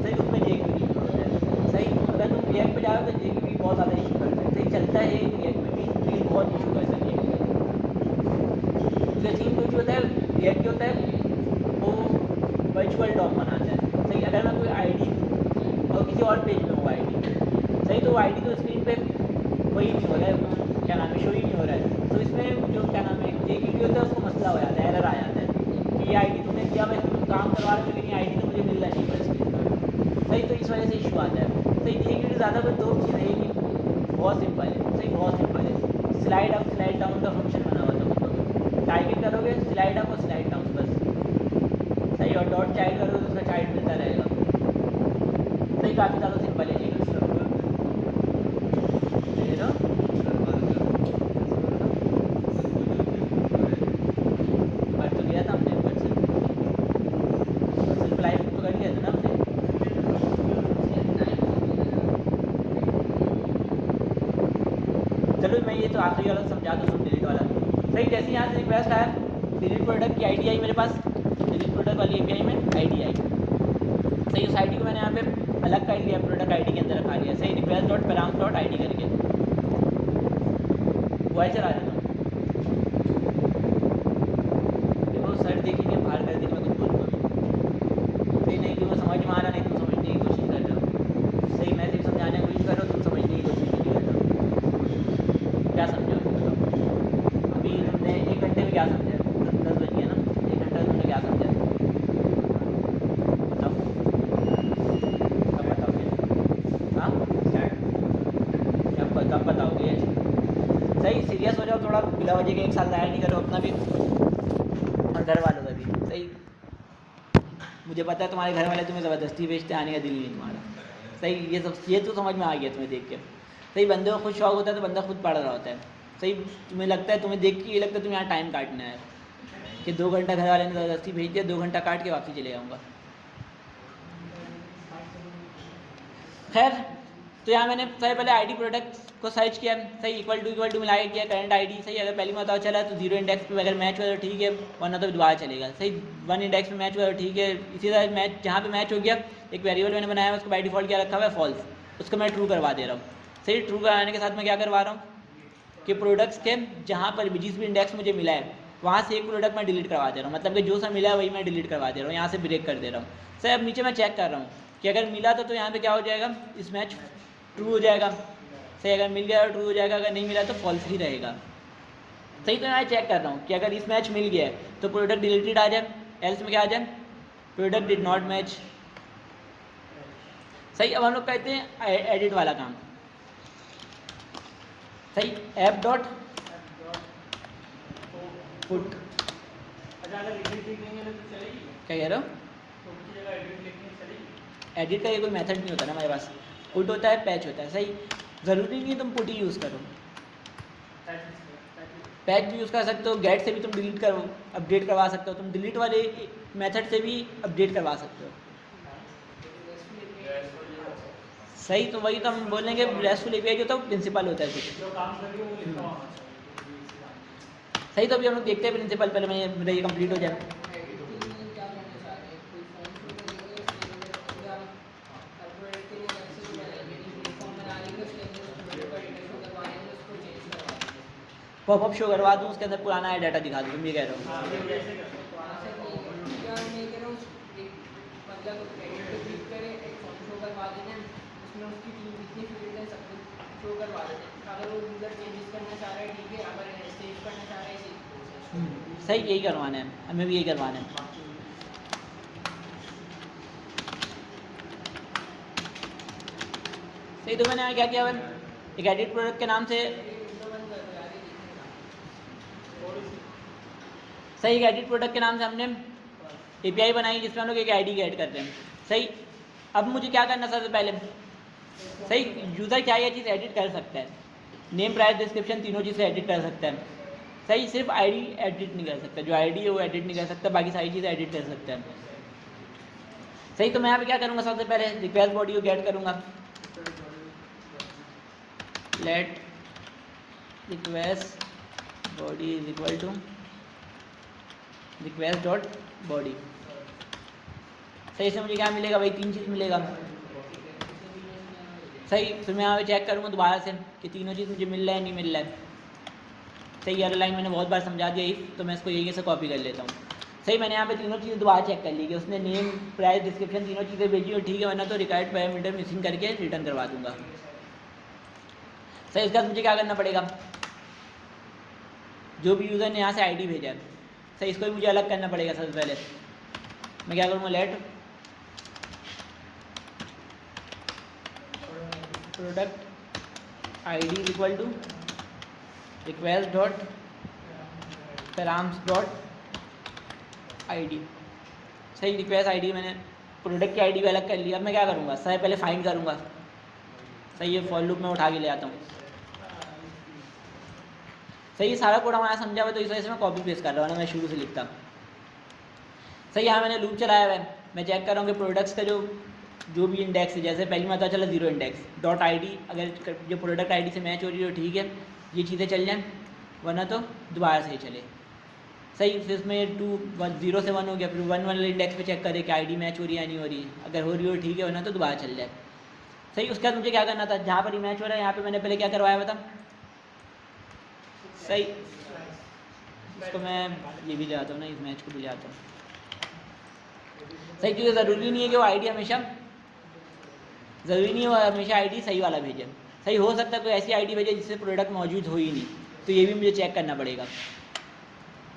सही, उसमें jQuery यूज होता है। सही, अगर तुम रिएक्ट पे जाओ तो jQuery बहुत ज़्यादा इशू करता है। सही, चलता है रिएक्ट में भी, लेकिन बहुत इशू करता है रिएक्ट में। जो होता है रिएक्ट जो होता है वो वर्चुअल डॉक बनाता है। सही, अगर मैं कोई आईडी और किसी और पेज में हूँ आईडी, सही, तो वो आईडी तो स्क्रीन पे वही नहीं हो रहा है, क्या नाम है, शो ही नहीं हो रहा है। तो इसमें जो क्या नाम है jQuery होता है उसको मसला हो जाता है, एरर आ जाता है कि ये आईडी तुमने दिया, मैं इसमें काम करवा रहा हूँ लेकिन ये आईडी तो मुझे मिल रहा नहीं है स्क्रीन पर। सही, तो इस वजह से इशू आता है। सही, jQuery ज़्यादा कुछ दो चीज़ है नहीं, बहुत सिंपल है। सही, बहुत सिंपल है। स्लाइड अप स्लाइड डाउन का फंक्शन बना हुआ था, मतलब टाइपिंग करोगे स्लाइड अप और स्लाइड डाउन बस। सही, और डॉट चाइल्ड करोगे तो उसका चाइल्ड मिलता रहेगा। सही, काफ़ी ज़्यादा सिंपल है लेकिन पढ़ तो लिया था हमने, सेल्फ लाइफ तो कर लिया था ना हमने। चलो, मैं ये तो आखिरी वाला समझा दूँ, तुम डिलीट वाला। सही, जैसे यहाँ से रिक्वेस्ट आया, डिलीट प्रोडक्ट की आईडी आई मेरे पास, डिलीट प्रोडक्ट वाली API में आईडी आई। सही, उस आईडी को मैंने यहाँ पे अलग कर लिया, प्रोडक्ट आईडी के अंदर रखा लिया। सही, request.params.id करके वॉइस चला देता हूँ। देखो, सर देखेंगे, बाहर कर देंगे, मैं कुछ बोलूँगा भी सही। नहीं, तुमको समझ में आ रहा, नहीं तुम समझने की कोशिश कर रहे हो। सही, मैं सिर्फ समझाने की कोशिश कर रहा हूँ, तुम समझने की कोशिश नहीं कर रहे हो। क्या समझा बताओ? अभी तुमने 1 घंटे में क्या समझा? 10 बज गया ना, 1 घंटे में तुमने क्या समझा? बताओ, कब बताओगे? हाँ, कब बताओगे? सही, सीरियस हो जाओ थोड़ा, बिला वजह के 1 साल ज़ाया नहीं करो अपना भी और घर वालों का भी। सही, मुझे पता है तुम्हारे घर वाले तुम्हें ज़बरदस्ती भेजते, आने का दिल नहीं तुम्हारा। सही, ये तो समझ में आ गया तुम्हें देख के। सही, बंदे को खुद शौक होता है तो बंदा खुद पढ़ रहा होता है। सही, तुम्हें लगता है, तुम्हें देख के ये लगता है तुम्हें यहाँ टाइम काटना है कि 2 घंटा घर वाले ने ज़बरदस्ती भेज दिया, 2 घंटा काट के वापसी चले जाऊँगा। खैर, तो यहाँ मैंने सबसे पहले आईडी प्रोडक्ट को सर्च किया। सही, इक्वल टू मिला के किया करंट आईडी। सही, अगर पहली में चला तो 0 इंडेक्स पे अगर मैच हुआ तो ठीक है, वरना तो दोबारा चलेगा। सही, 1 इंडेक्स पे मैच हुआ तो ठीक है। इसी तरह मैच जहाँ पे मैच हो गया, एक वेरिएबल मैंने बनाया है, उसको बाय डिफ़ॉल्ट क्या रखा हुआ है, फॉल्स, उसको मैं ट्रू करवा दे रहा हूँ। सही, ट्रू कराने के साथ मैं क्या करवा रहा हूँ, कि प्रोडक्ट्स के जहाँ पर भी जिस भी इंडेक्स मुझे मिला है वहाँ से एक प्रोडक्ट मैं डिलीट करवा दे रहा हूँ, मतलब कि जो सा मिला है वही मैं डिलीट करवा दे रहा हूँ, यहाँ से ब्रेक कर दे रहा हूँ। सर अब नीचे मैं चेक कर रहा हूँ कि अगर मिला तो यहाँ पे क्या हो जाएगा, इस मैच ट्रू हो जाएगा। सही, अगर मिल गया तो ट्रू हो जाएगा, अगर नहीं मिला तो फॉल्स ही रहेगा। सही, तो मैं चेक कर रहा हूँ कि अगर इस मैच मिल गया है तो प्रोडक्ट डिलीटेड आ जाए, एल्स में क्या आ जाए, प्रोडक्ट डिड नॉट मैच। सही, अब हम लोग कहते हैं एडिट वाला काम। सही, ऐप डॉट पुट, क्या कह रहे हो, एडिट का ये कोई मेथड नहीं होता ना हमारे पास, पुट होता है, पैच होता है। सही, ज़रूरी नहीं तुम पुट ही यूज़ करो, पैच भी यूज़ कर सकते हो, गेट से भी तुम डिलीट करो, अपडेट करवा सकते हो, तुम डिलीट वाले मेथड से भी अपडेट करवा सकते हो। सही, तो वही तो हम बोलेंगे रेस्टफुल एपीआई जो होता है प्रिंसिपल होता है कुछ। सही, तो अभी हम लोग देखते हैं प्रिंसिपल, पहले मेरा ये कंप्लीट हो जाए। पॉपअप शो करवा दूँ, उसके अंदर पुराना है डाटा दिखा दूँ, तुम ये कह रहे हो। सही, यही करवाना है, हमें भी यही करवाना है। सही, तो मैंने क्या किया, एक एडिट प्रोडक्ट के नाम से, सही, एक एडिट प्रोडक्ट के नाम से हमने एपीआई बनाई जिसमें हम लोग एक आईडी ऐड करते हैं। सही, अब मुझे क्या करना सबसे पहले, सही, यूज़र क्या ये चीज़ एडिट कर सकता है, नेम, प्राइस, डिस्क्रिप्शन, तीनों चीज़ें एडिट कर सकता है। सही, सिर्फ आईडी एडिट नहीं कर सकता, जो आईडी है वो एडिट नहीं कर सकता, बाकी सारी चीज़ें एडिट कर सकता है। सही, तो मैं यहाँ पे क्या करूँगा, सबसे पहले रिक्वेस्ट बॉडी को गेट करूँगा, let request body is equal to request dot body. सही, से मुझे क्या मिलेगा भाई, तीन चीज़ मिलेगा। सही, फिर मैं यहाँ पे चेक करूँगा दोबारा से कि तीनों चीज़ मुझे मिल रहा है नहीं मिल रहा है। सही, ये लाइन मैंने बहुत बार समझा दिया इफ, तो मैं इसको यही से कॉपी कर लेता हूँ। सही, मैंने यहाँ पे तीनों चीज़ें दोबारा चेक कर ली कि उसने नेम, प्राइस, डिस्क्रिप्शन तीनों चीज़ें भेजी और ठीक है, वरना तो रिक्वायर्ड पैरामीटर मिसिंग करके रिटर्न करवा दूंगा। सही, इसके बाद मुझे क्या करना पड़ेगा, जो भी यूज़र ने यहाँ से आईडी भेजा है, सही, इसको भी मुझे अलग करना पड़ेगा। सबसे पहले मैं क्या करूँगा, let product ID is equal to request dot params dot ID. सही, रिक्वेस्ट आईडी मैंने प्रोडक्ट की आईडी भी अलग कर लिया। अब मैं क्या करूँगा, सही, पहले फाइंड करूँगा। सही, ये फॉर लूप में उठा के ले आता हूँ। सही, सारा कोड हमारा समझा हुआ, तो इस वजह से मैं कॉपी पेस्ट कर रहा हूँ ना, मैं शुरू से लिखता। सही, यहाँ मैंने लूप चलाया हुआ है, मैं चेक कर रहा हूँ कि प्रोडक्ट्स का जो भी इंडेक्स है, जैसे पहली में पता चला 0 इंडेक्स डॉट आईडी, अगर जो प्रोडक्ट आईडी से मैच हो रही है ठीक है, ये चीज़ें चल जाएँ, वरना तो दोबारा से ही चले। सही, फिर इसमें 0 से 1 हो गया, फिर 1 वाले इंडेक्स पे चेक करें कि आईडी मैच हो रही है या नहीं हो रही है, अगर हो रही हो ठीक है, वरना तो दोबारा चल जाए। सही, उसके बाद मुझे क्या करना था, जहाँ पर ही मैच हो रहा है यहाँ पर मैंने पहले क्या करवाया हुआ था। सही, इसको मैं ये भी ले आता हूँ ना, इस मैच को भी ले आता हूँ। सही, क्योंकि ज़रूरी नहीं है कि वो आईडी हमेशा, ज़रूरी नहीं है वो हमेशा आईडी सही वाला भेजे। सही, हो सकता है कोई ऐसी आईडी भेजे जिससे प्रोडक्ट मौजूद हो ही नहीं, तो ये भी मुझे चेक करना पड़ेगा।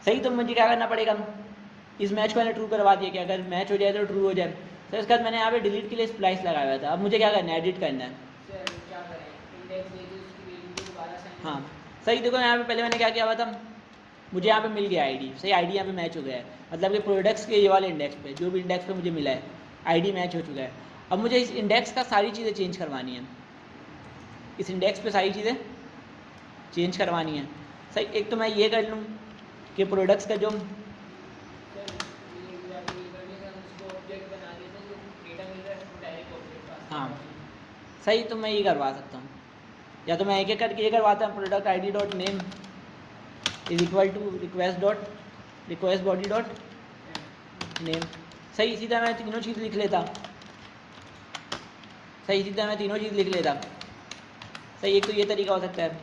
सही, तो मुझे क्या करना पड़ेगा, इस मैच को मैंने ट्रू करवा दिया कि अगर मैच हो जाए तो ट्रू हो जाए। तो इसके बाद मैंने यहाँ पे डिलीट के लिए स्प्लाइस लगाया हुआ था। अब मुझे क्या करना है, एडिट करना है। हाँ, सही, देखो यहाँ पे पहले मैंने क्या किया हुआ था, मुझे यहाँ पे मिल गया आईडी। सही, आईडी यहाँ पे मैच हो गया है, मतलब कि प्रोडक्ट्स के ये वाले इंडेक्स पे, जो भी इंडेक्स पे मुझे मिला है आईडी मैच हो चुका है। अब मुझे इस इंडेक्स का सारी चीज़ें चेंज करवानी है, इस इंडेक्स पे सारी चीज़ें चेंज करवानी है। सही, एक तो मैं ये कर लूँ कि प्रोडक्ट्स का जो हाँ, सही, तो मैं ये करवा सकता हूँ, या तो मैं एक एक करके ये करवाता हूँ, product ID dot name is equal to request body dot name. सही, इसी तरह मैं तीनों चीज़ लिख लेता। सही, इसी तरह मैं तीनों चीज़ लिख लेता। सही, एक तो ये तरीका हो सकता है।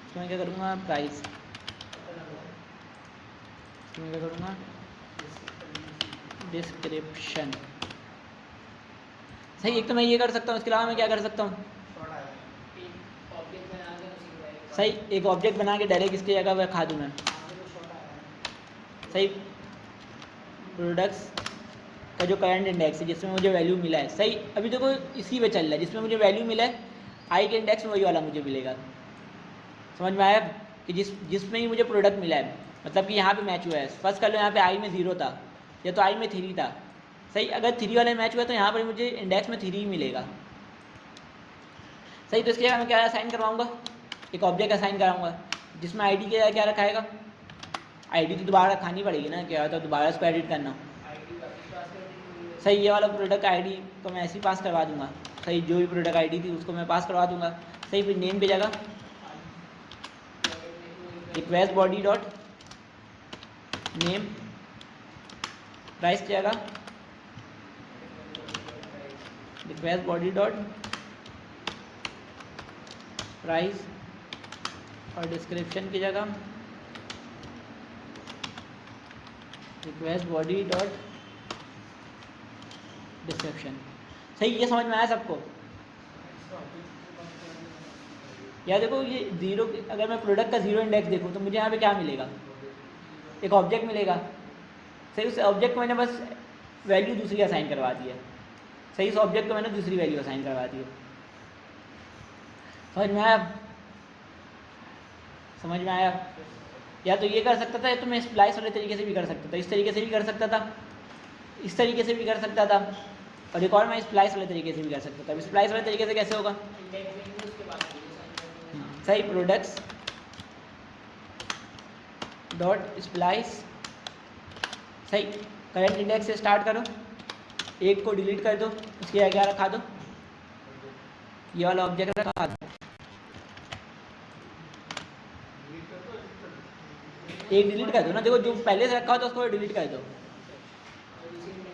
इसमें क्या करूँगा, प्राइस, इसमें क्या करूँगा, डिस्क्रिप्शन। सही, एक तो मैं ये कर सकता हूँ, इसके अलावा मैं क्या कर सकता हूँ, सही एक ऑब्जेक्ट बना के डायरेक्ट इसकी जगह पर रखा दूँ मैं। सही, प्रोडक्ट्स का जो करंट इंडेक्स है जिसमें मुझे वैल्यू मिला है, सही अभी देखो इसी पे चल रहा है, जिसमें मुझे वैल्यू मिला है आई के इंडेक्स में वही वाला मुझे मिलेगा। समझ में आया कि जिसमें ही मुझे प्रोडक्ट मिला है, मतलब कि यहाँ पे मैच हुआ है, फर्स्ट कर लो यहाँ पे आई में 0 था या तो आई में 3 था। सही, अगर 3 वाले मैच हुआ तो यहाँ पर मुझे इंडेक्स में 3 ही मिलेगा। सही, तो इसके लिए मैं क्या असाइन करवाऊँगा, एक ऑब्जेक्ट असाइन कराऊँगा जिसमें आई डी के क्या रखाएगा, आई डी तो दोबारा रखानी पड़ेगी ना, क्या होता है दोबारा इसको एडिट करना। सही, ये वाला प्रोडक्ट आईडी तो मैं ऐसे ही पास करवा दूंगा। सही, जो भी प्रोडक्ट आईडी थी उसको मैं पास करवा दूंगा। सही, फिर नेम पे जगह request body dot name, price की जगह रिक्वेस्ट बॉडी डॉट प्राइस, और डिस्क्रिप्शन की जगह रिक्वेस्ट बॉडी डॉट डिस्क्रिप्शन। सही, ये समझ में आया सबको? या देखो ये 0, अगर मैं प्रोडक्ट का 0 इंडेक्स देखूँ तो मुझे यहाँ पे क्या मिलेगा, एक ऑब्जेक्ट मिलेगा। सही, उस ऑब्जेक्ट को मैंने बस वैल्यू दूसरी असाइन करवा दी है। सही, उस ऑब्जेक्ट को मैंने दूसरी वैल्यू असाइन करवा दी है। समझ में आया? समझ में आया? या तो ये कर सकता था, या तो मैं स्प्लाइस वाले तरीके से भी कर सकता था, इस तरीके से भी कर सकता था, इस तरीके से भी कर सकता था, और एक और मैं स्प्लाइस वाले तरीके से भी कर सकता था। स्प्लाइस वाले तरीके से कैसे होगा, सही, प्रोडक्ट्स डॉट स्प्लाइस, सही, करंट इंडेक्स से स्टार्ट करो, एक को डिलीट कर दो, उसकी जगह क्या रखा दो, ये वाला ऑब्जेक्ट रखा दो, एक डिलीट कर दो ना, देखो जो पहले से रखा हो तो उसको डिलीट कर दो।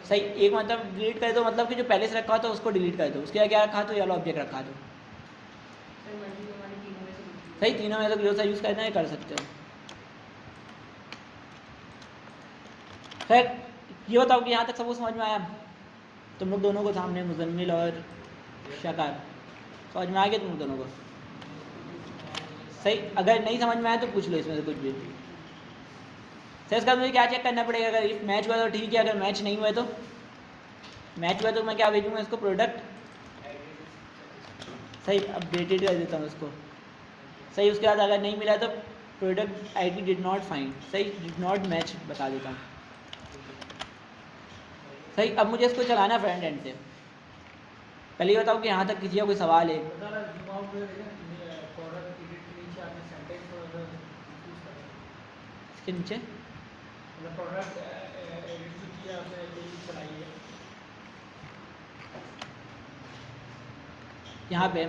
सही, एक मतलब डिलीट कर दो, मतलब कि जो पहले से रखा हो तो उसको डिलीट कर दो, उसके जगह क्या रखा दो, ये वाला ऑब्जेक्ट रखा दो। सही, तीनों में तो जो सा यूज़ करना है कर सकते हो। खैर, ये बताओ कि यहाँ तक सबको समझ में आया? तुम लोग दोनों को सामने, मुजम्मिल और शकार, समझ में आ गया तुम लोग दोनों को? सही, अगर नहीं समझ में आया तो पूछ लो इसमें से कुछ भी। सही, इसका मुझे क्या चेक करना पड़ेगा, अगर इफ मैच हुआ तो ठीक है, अगर मैच नहीं हुआ तो, मैच हुआ तो मैं क्या भेजूँगा इसको, प्रोडक्ट, सही, अपडेटेड कर देता हूँ इसको। सही, उसके बाद अगर नहीं मिला तो product I D did not find, सही, डिड नॉट मैच बता देता हूँ। सही, अब मुझे इसको चलाना फ्रंट एंड से। पहले ये बताओ कि यहाँ तक किसी का कोई सवाल है? इसके नीचे यहाँ पे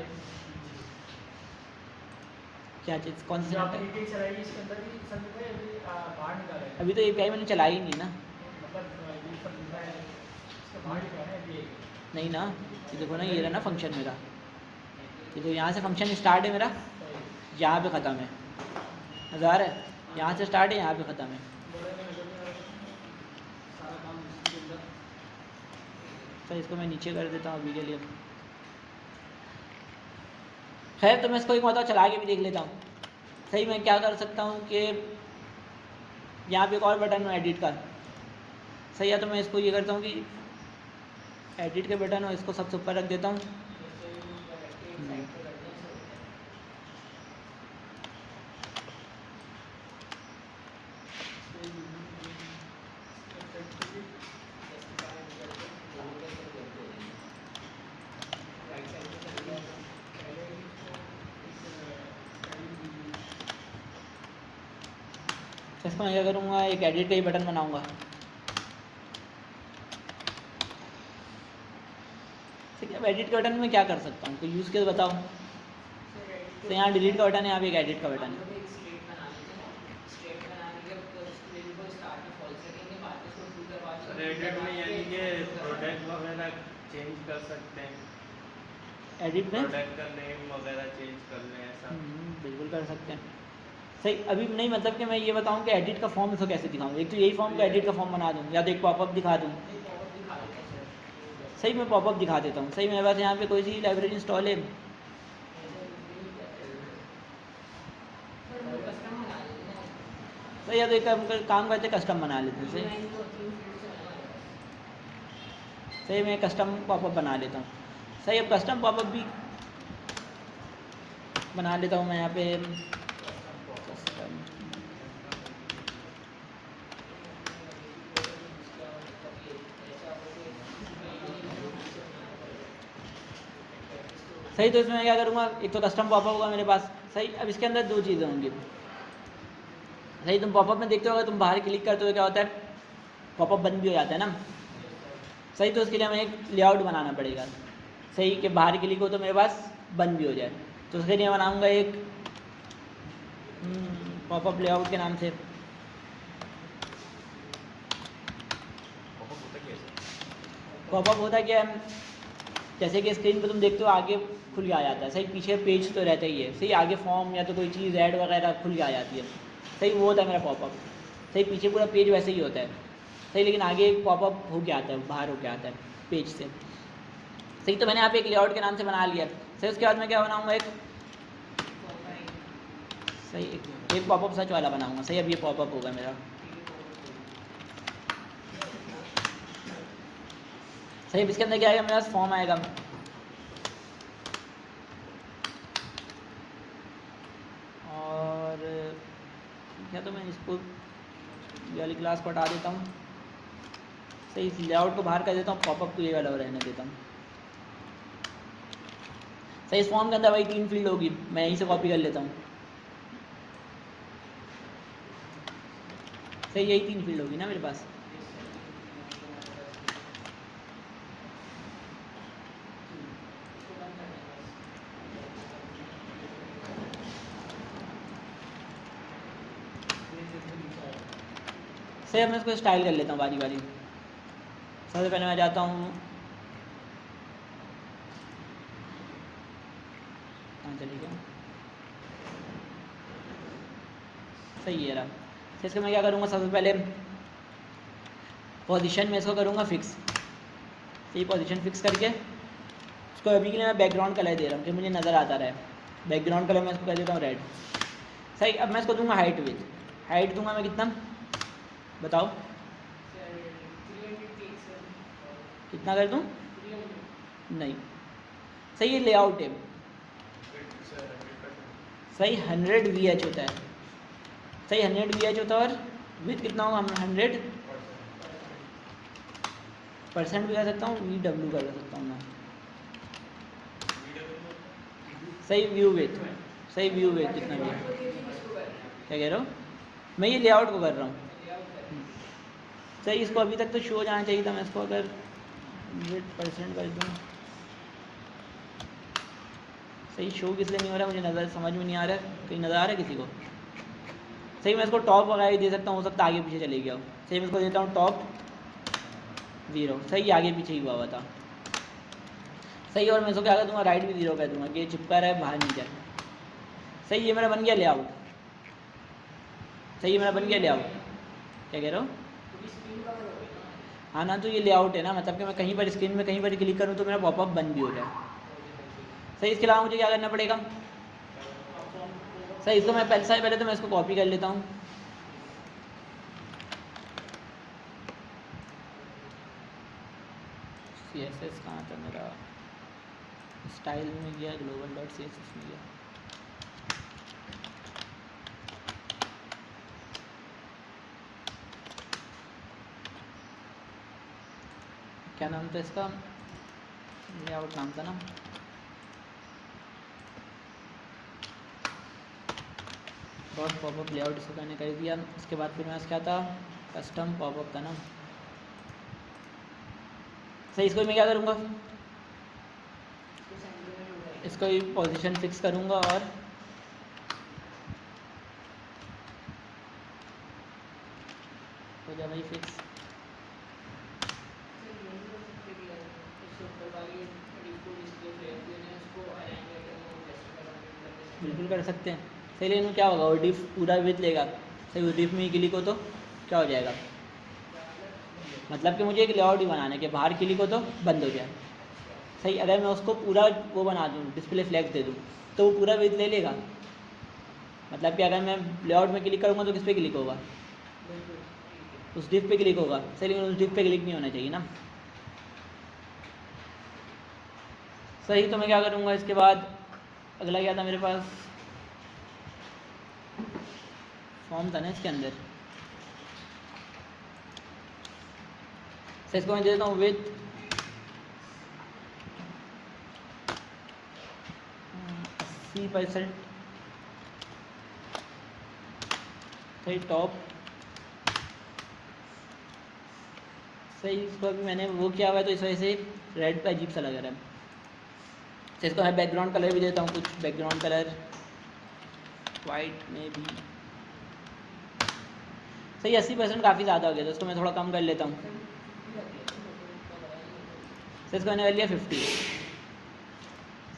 क्या चीज़, कौन सी अभी तो API मैंने चलाई ही नहीं ना। नहीं ना, ये देखो ना, ये रहा ना फंक्शन मेरा, ये तो यहाँ से फंक्शन स्टार्ट है मेरा, यहाँ पे ख़त्म है, नज़र है, यहाँ से स्टार्ट है, यहाँ पे ख़त्म है। तो इसको मैं नीचे कर देता हूँ अभी के लिए। खैर, तो मैं इसको एक मतलब चला के भी देख लेता हूँ। सही, मैं क्या कर सकता हूँ कि यहाँ पे एक और बटन है एडिट का। सही है, तो मैं इसको ये करता हूँ कि एडिट के बटन हो, इसको सबसे ऊपर रख देता हूँ। इसको मैं क्या करूँगा, एक एडिट का ही बटन बनाऊँगा। ठीक है, अब एडिट के बटन में क्या कर सकता हूँ, तो यूज़ केस बताओ। तो यहाँ डिलीट का बटन है, यहाँ पे एक एडिट का बटन है। एडिट में यानी कि प्रोडक्ट वगैरह चेंज कर सकते हैं। एडिट में प्रोडक्ट का नेम वगैरह चेंज कर लें ऐसा। बिल्कुल कर सकते हैं। सही, अभी नहीं मतलब कि मैं ये बताऊं कि एडिट का फॉर्म इसको कैसे दिखाऊं। एक तो यही फॉर्म का एडिट का फॉर्म बना दूं, या तो एक पॉपअप दिखा दूं। सही, मैं पॉपअप दिखा देता हूँ। सही, मेरे पास यहाँ पे कोई सी लाइब्रेरी इंस्टॉल है। सही, या तो एक काम करते कस्टम बना लेते हैं। सही सही, मैं कस्टम पॉपअप बना लेता हूँ। सही, अब कस्टम पॉपअप भी बना लेता हूँ मैं यहाँ पे custom। सही, तो इसमें मैं क्या करूँगा, एक तो कस्टम पॉपअप होगा मेरे पास। सही, अब इसके अंदर दो चीज़ें होंगी। सही, तुम पॉपअप में देखते हो, अगर तुम बाहर क्लिक करते हो क्या होता है, पॉपअप बंद भी हो जाता है ना। सही, तो उसके लिए हमें एक लेआउट बनाना पड़ेगा। सही, कि बाहर क्लिक हो तो मेरे पास बंद भी हो जाए। तो उसके लिए बनाऊँगा एक पॉपअप लेआउट के नाम से। पॉपअप होता क्या है, जैसे कि स्क्रीन पे तुम देखते हो आगे खुल के आ जाता है। सही, पीछे पेज तो रहता ही है। सही, आगे फॉर्म या तो कोई चीज़ ऐड वगैरह खुल के आ जाती है। सही, वो होता है मेरा पॉपअप। सही, पीछे पूरा पेज वैसे ही होता है। सही, लेकिन आगे एक पॉपअप होके आता है, बाहर होके आता है पेज से। सही, तो मैंने यहाँ पे एक लेआउट के नाम से बना लिया। सही, उसके बाद मैं क्या बनाऊँगा, एक सही एक पॉपअप सर्च वाला बनाऊँगा। सही, अब ये पॉपअप होगा मेरा। सही, अब इसके अंदर क्या आएगा, मेरे पास फॉर्म आएगा। और क्या, तो मैं इसको ये वाली क्लास को हटा देता हूँ। सही, इस लेआउट को बाहर कर देता हूँ, पॉपअप को ये वाला रहने देता हूँ। सही, इस फॉर्म के अंदर वही 3 फील्ड होगी, मैं यहीं से कॉपी कर लेता हूँ। सही, यही 3 फील्ड होगी ना मेरे पास। सही, अब मैं इसको स्टाइल कर लेता हूँ बारी बारी। सबसे पहले मैं जाता हूँ, कहाँ चली गया। सही है रहा। तो इसको मैं क्या करूँगा, सबसे पहले पोजीशन में इसको करूँगा फिक्स। सही, पोजीशन फिक्स करके इसको अभी के लिए मैं बैकग्राउंड कलर दे रहा हूँ कि मुझे नज़र आता रहा है। बैकग्राउंड कलर मैं इसको कर देता हूँ रेड। सही, अब मैं इसको दूंगा हाइट विथ। हाइट दूंगा मैं कितना, बताओ कितना कर दूँ। नहीं, सही, ये लेआउट है। सही, 100 VH होता है। सही, 100 VH होता है। और विथ कितना होगा, 100% भी कर सकता हूँ, VW कर सकता हूँ मैं। सही, व्यू विथ। सही, व्यू विथ कितना भी है। क्या कह रहे हो, मैं ये लेआउट को कर रहा हूँ। सही, इसको अभी तक तो शो जाना चाहिए था, मैं इसको अगर 100% कर दूँ। सही, शो किस लिए नहीं हो रहा है, मुझे नज़र समझ में नहीं आ रहा है। कहीं नज़र आ रहा है किसी को। सही, मैं इसको टॉप वगैरह भी दे सकता हूँ, हो सकता है आगे पीछे चले गया हो। सही, मैं इसको देता हूँ टॉप 0। सही, आगे पीछे ही हुआ था। सही, और मैं इसको क्या कर दूँगा, राइट भी 0 कर दूँगा कि ये चिपका रहा है, बाहर नहीं जाए। सही, ये मेरा बन गया लेआउट। सही, ये मेरा बन गया लेआउट। क्या कह रहे हो, हाँ ना, तो ये लेआउट है ना, मतलब कि मैं कहीं पर स्क्रीन में कहीं पर क्लिक करूँ तो मेरा पॉपअप बंद भी हो जाए। सही, इसके अलावा मुझे क्या करना पड़ेगा। सही, इसको मैं पहले तो मैं इसको कॉपी कर लेता हूँ। CSS कहाँ था मेरा, स्टाइल में गया, global.css में गया। क्या नाम था इसका, लेआउट नाम था ना। डॉट पॉपअप लेआउट, इसको मैंने कर दिया। उसके बाद फिर मैं क्या था, कस्टम पॉपअप था ना। सही, इसको मैं क्या करूँगा, इसको पोजीशन फिक्स करूँगा और हो जाए भाई फिक्स। बिल्कुल कर सकते हैं। सही, लेकिन क्या होगा, वो डिफ पूरा विथ लेगा। सही, वो डिफ में ही क्लिक हो तो क्या हो जाएगा, मतलब कि मुझे एक लेआउट ही बनाना है कि बाहर क्लिक हो तो बंद हो जाए। सही, अगर मैं उसको पूरा वो बना दूँ, डिस्प्ले फ्लैग्स दे दूँ, तो वो पूरा विथ ले लेगा। मतलब कि अगर मैं लेआउट में क्लिक करूँगा तो किस पे क्लिक होगा, उस डिफ पे क्लिक होगा। सही, लेकिन उस डिफ पे क्लिक नहीं होना चाहिए ना। सही, तो मैं क्या करूँगा इसके बाद, अगला क्या था मेरे पास, फॉर्म था ना इसके अंदर। सही, इसको मैं दे देता हूँ विथ 80%। सही, टॉप। सही, इसको अभी मैंने वो किया हुआ है तो इस वजह से रेड पे अजीब सा लग रहा है। सही, इसको मैं बैकग्राउंड कलर भी देता हूँ, कुछ बैकग्राउंड कलर वाइट में भी। सही, 80% काफ़ी ज़्यादा हो गया, तो इसको मैं थोड़ा कम कर लेता हूँ। सही, इसको मैंने कर लिया 50।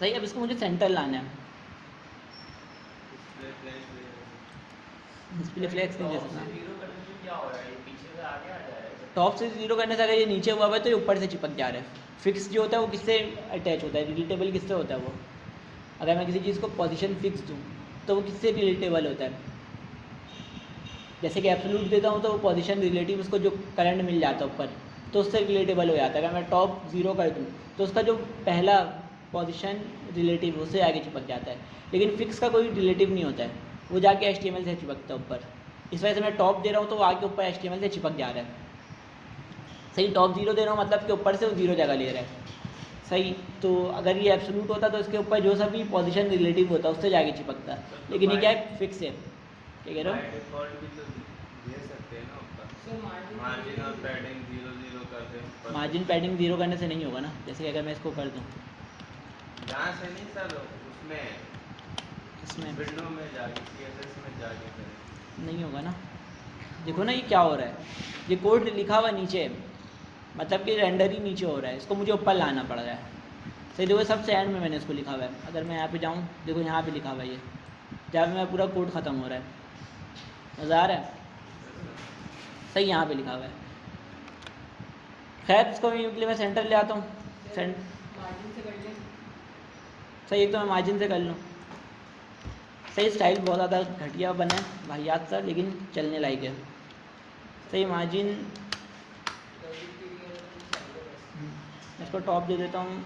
सही, अब इसको मुझे सेंटर लाना है। डिस्प्ले फ्लैग्स नहीं दे सकता। जीरो करने से क्या हो रहा है, ये पीछे से आगे आ जा रहा है। टॉप से जीरो करने से अगर ये नीचे हुआ हुआ है तो ये ऊपर से चिपक जा रहा है। फिक्स जो होता है वो किससे अटैच होता है, रिलेटेबल किससे होता है वो, अगर मैं किसी चीज़ को पोजीशन फिक्स दूँ तो वो किससे रिलेटेबल होता है। जैसे कि एब्सोल्यूट देता हूँ तो वो पोजीशन रिलेटिव उसको जो करंट मिल जाता है ऊपर, तो उससे रिलेटेबल हो जाता है। अगर मैं टॉप जीरो कर दूँ तो उसका जो पहला पोजीशन रिलेटिव उससे आगे चिपक जाता है। लेकिन फिक्स का कोई रिलेटिव नहीं होता है, वो जाके HTML से चिपकता है ऊपर। इस वजह से मैं टॉप दे रहा हूँ तो वो आगे ऊपर HTML से चिपक जा रहा है। सही, टॉप जीरो दे रहा हूँ मतलब कि ऊपर से वो जीरो जगह ले रहा है। सही, तो अगर ये एब्सोल्यूट होता तो इसके ऊपर जो सा भी पोजीशन रिलेटिव होता उससे जाके चिपकता, लेकिन ये क्या है, फिक्स है। क्या कह रहे हो, डिफॉल्ट भी तो दे सकते हैं ना ऊपर, मार्जिन और पैडिंग 0 0 कर दें ऊपर। मार्जिन पैडिंग जीरो करने से नहीं होगा ना। जैसे कि अगर मैं इसको कर दूँ यहाँ से नहीं सर, उसमें इसमें, विंडो में जाके CSS में जाके करें। नहीं होगा ना। देखो ना ये क्या हो रहा है, ये कोड लिखा हुआ नीचे है, मतलब कि रेंडर ही नीचे हो रहा है, इसको मुझे ऊपर लाना पड़ रहा है। सही, देखो सबसे एंड में मैंने इसको लिखा हुआ है। अगर मैं यहाँ पे जाऊँ, देखो यहाँ पे लिखा हुआ है ये, जहाँ पे मेरा पूरा कोड ख़त्म हो रहा है, मज़ा आ रहा है। सही, यहाँ पे लिखा हुआ है। खैर, इसको के लिए मैं सेंटर ले आता हूँ। मार्जिन से कर लें। सही, एक तो मैं मार्जिन से कर लूँ। सही, स्टाइल बहुत ज़्यादा घटिया बना है वाहियात सा, लेकिन चलने लायक है। सही, मार्जिन इसको टॉप दे देता हूँ।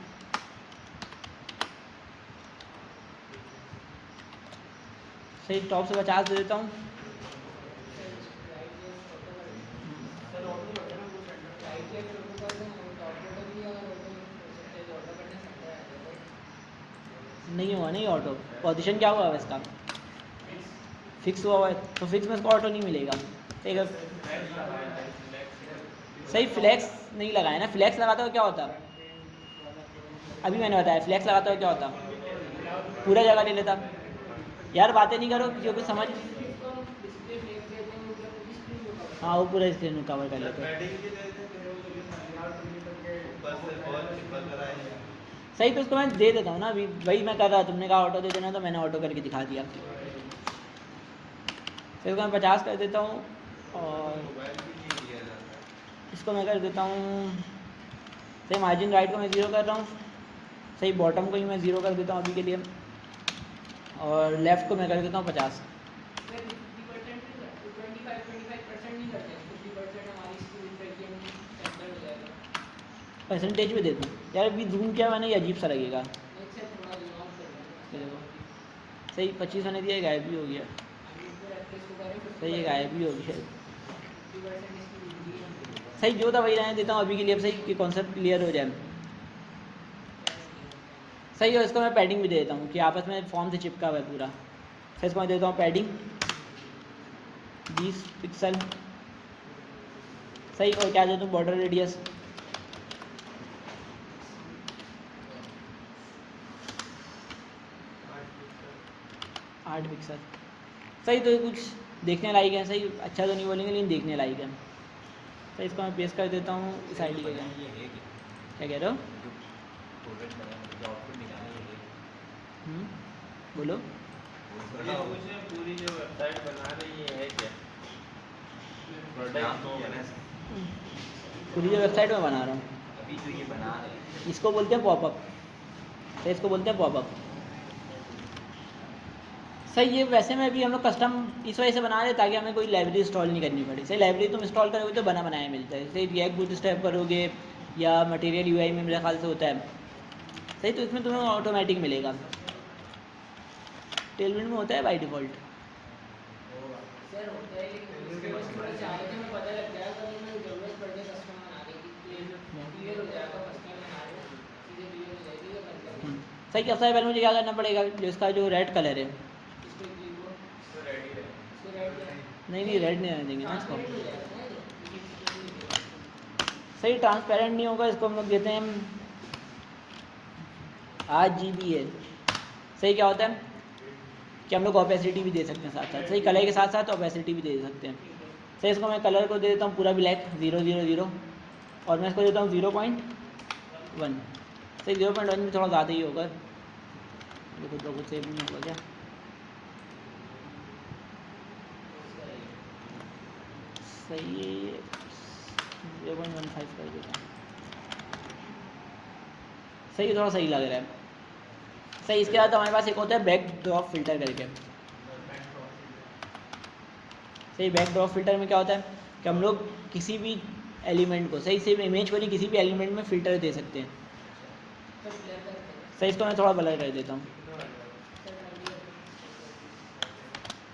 सही, टॉप से 50 दे देता हूँ। नहीं हुआ, नहीं ऑटो। पोजीशन क्या हुआ है इसका, फिक्स हुआ हुआ है, तो फिक्स में इसको ऑटो नहीं मिलेगा। ठीक है, सही, फ्लैक्स नहीं लगाया ना। फ्लैक्स लगाता हुआ क्या होता, अभी मैंने बताया फ्लैक्स लगाता हुआ क्या होता, पूरा जगह ले लेता। यार बातें नहीं करो, जो कुछ समझ। हाँ, वो पूरा स्क्रीन कवर कर लेते हैं। पैडिंग भी दे दें, ऊपर से बहुत चिपक रहा है। सही, तो उसको मैं दे देता हूँ ना। अभी वही मैं कर रहा, तुमने कहा ऑटो दे देना तो मैंने ऑटो करके दिखा दिया। तो इसको मैं 50 कर देता हूँ, और मोबाइल भी नहीं लिया जाता है। इसको मैं कर देता हूँ। सही, मार्जिन राइट को मैं ज़ीरो कर रहा हूँ। सही, बॉटम को ही मैं ज़ीरो कर देता हूँ अभी के लिए, और लेफ़्ट को मैं कर देता हूँ 50। परसेंटेज भी दे दूँ यार, अभी जूम किया मैंने, ये अजीब सा लगेगा। सही, 25 मैंने दिया, गायब भी हो गया। सही, ये गायब भी हो गया। सही, जो था वही रहने देता हूँ अभी के लिए। सही, कि कॉन्सेप्ट क्लियर हो जाए। सही, और इसको मैं पैडिंग भी दे देता हूँ कि आपस में फॉर्म से चिपका हुआ है पूरा। सही, इसको मैं देता हूँ पैडिंग 20 पिक्सल। सही, और क्या देता हूँ, बॉर्डर रेडियस 8 पिक्सल। सही, तो ये कुछ देखने लायक है। सही, अच्छा तो नहीं बोलेंगे लेकिन देखने लायक है। सही, इसको मैं पेस्ट कर देता हूँ इस आईडी के लिए। क्या कह रहे हो, बोलो। ये पूछे पूरी जो वेबसाइट बना रही है क्या प्रोडक्ट पूरी जो वेबसाइट में बना रहा हूँ अभी जो ये बना रहे हैं इसको बोलते हैं पॉपअप। तो इसको बोलते हैं पॉपअप। सही ये वैसे में भी हम लोग कस्टम इस वजह से बना रहे हैं ताकि हमें कोई लाइब्रेरी इंस्टॉल नहीं करनी पड़े। सही लाइब्रेरी तुम इंस्टॉल करोगे तो बना बनाया मिलता है। सही रिएक्ट बूटस्ट्रैप करोगे या मटेरियल यूआई में मेरे ख्याल से होता है। सही तो इसमें तुम्हें ऑटोमेटिक मिलेगा। टेलविंड में होता है बाय डिफ़ॉल्ट। सर होता है लेकिन उसके बाद थोड़ा चाहे तो हमें पता लग जाएगा कभी हमें जरूरत पड़ जाए कस्टमर बनाने की क्लियर हो जाएगा कस्टमर बनाने में चीज़ें क्लियर हो जाएगी ये मतलब सही क्या है पहले मुझे क्या करना पड़ेगा जो इसका जो रेड कलर है इसको वो तो रेडी है इसको रेड नहीं रेड नहीं आने देंगे ना इसको। ट्रांसपेरेंट हो जाएगा ना ये सही ट्रांसपेरेंट नहीं होगा इसको हम लोग देते हैं RGB है। सही क्या होता है कि हम लोग ओपेसिटी भी दे सकते हैं साथ साथ। सही कलर के साथ साथ ओपेसिटी भी दे सकते हैं। सही इसको मैं कलर को दे देता हूँ पूरा ब्लैक 000 और मैं इसको देता हूँ 0.1। सही 0.1 में थोड़ा ज़्यादा ही होगा। देखो तो कुछ सेव नहीं होगा क्या। सही है 0.15 कर देता हूँ। सही थोड़ा सही लग रहा है। सही इसके बाद हमारे पास एक होता है बैक ड्रॉप फिल्टर करके। सही बैक ड्रॉप फिल्टर में क्या होता है कि हम लोग किसी भी एलिमेंट को सही से इमेज को नहीं किसी भी एलिमेंट में फ़िल्टर दे सकते हैं। सही इसको मैं थोड़ा ब्लर कर देता हूँ।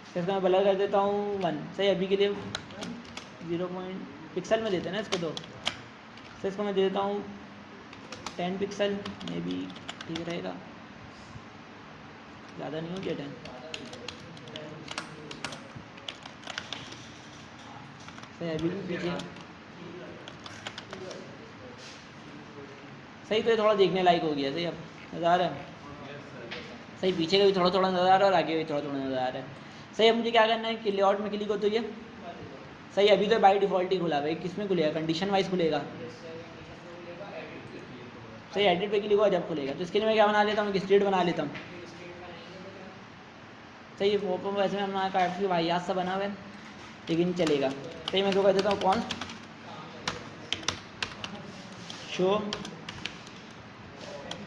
सही इसको मैं ब्लर कर देता हूँ 1। सही अभी के लिए 0 पिक्सल में देते हैं ना इसको तो। सही इसको मैं दे देता हूँ 10 पिक्सल में भी ठीक रहेगा। ज़्यादा नहीं हो गया 10। सही अभी भी पीछे सही तो ये थोड़ा देखने लायक हो गया। सही अब नज़र आ रहा है। सही पीछे का भी थोड़ा थोड़ा नज़र आ रहा है और आगे भी थोड़ा थोड़ा नज़र आ रहा है। सही अब मुझे क्या करना है कि लेआउट में क्लिक हो तो ये सही अभी तो बाई डिफ़ॉल्ट ही खुला है। किस में खुलेगा कंडीशन वाइज खुलेगा। सही एडिट पे क्लिक हुआ जब खुलेगा तो इसके लिए मैं क्या बना लेता हूँ कि स्टेट बना लेता हूँ। सही वो वैसे में हमारा काफ़ी वाहियात सा बना हुआ है लेकिन चलेगा। सही मैं तो कह देता हूँ कौन शो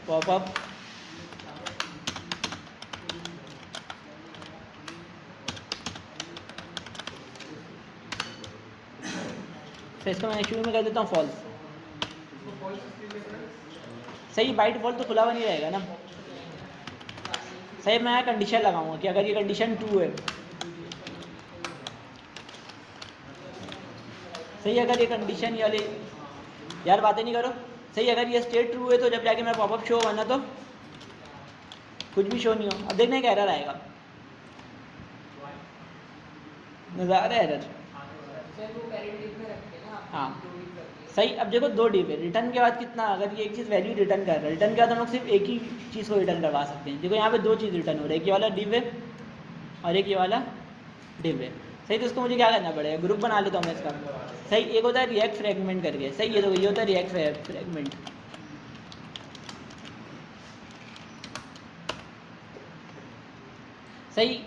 पॉपअप तो इसको मैं शुरू में कर देता हूँ फॉल्स। सही बाई डिफ़ॉल्ट तो खुला हुआ नहीं रहेगा ना। सही मैं कंडीशन लगाऊंगा कि अगर ये कंडीशन ट्रू है सही अगर ये कंडीशन ये वाली यार बातें नहीं करो। सही अगर ये स्टेट ट्रू है तो जब जाके मेरा पॉपअप शो होगा ना तो कुछ भी शो नहीं हो। अब देखने का एरर आएगा। नज़र आ रहा है एरर। सर वो पेरेंट डिव में रखते हैं ना आप हाँ दो डिव रखते हैं सही। अब देखो 2 डिव है। रिटर्न के बाद कितना अगर ये एक चीज़ वैल्यू रिटर्न कर रहा है रिटर्न के बाद हम लोग सिर्फ एक ही चीज़ को रिटर्न करवा सकते हैं। देखो यहाँ पे 2 चीज़ रिटर्न हो रही है। एक ये वाला डिव है और एक ये वाला डिव है। सही तो इसको मुझे क्या करना पड़ेगा ग्रुप बना लेता हूँ मैं इसका। सही एक होता है रिएक्ट फ्रेगमेंट करके। सही ये देखो ये होता है रिएक्ट फ्रेगमेंट। सही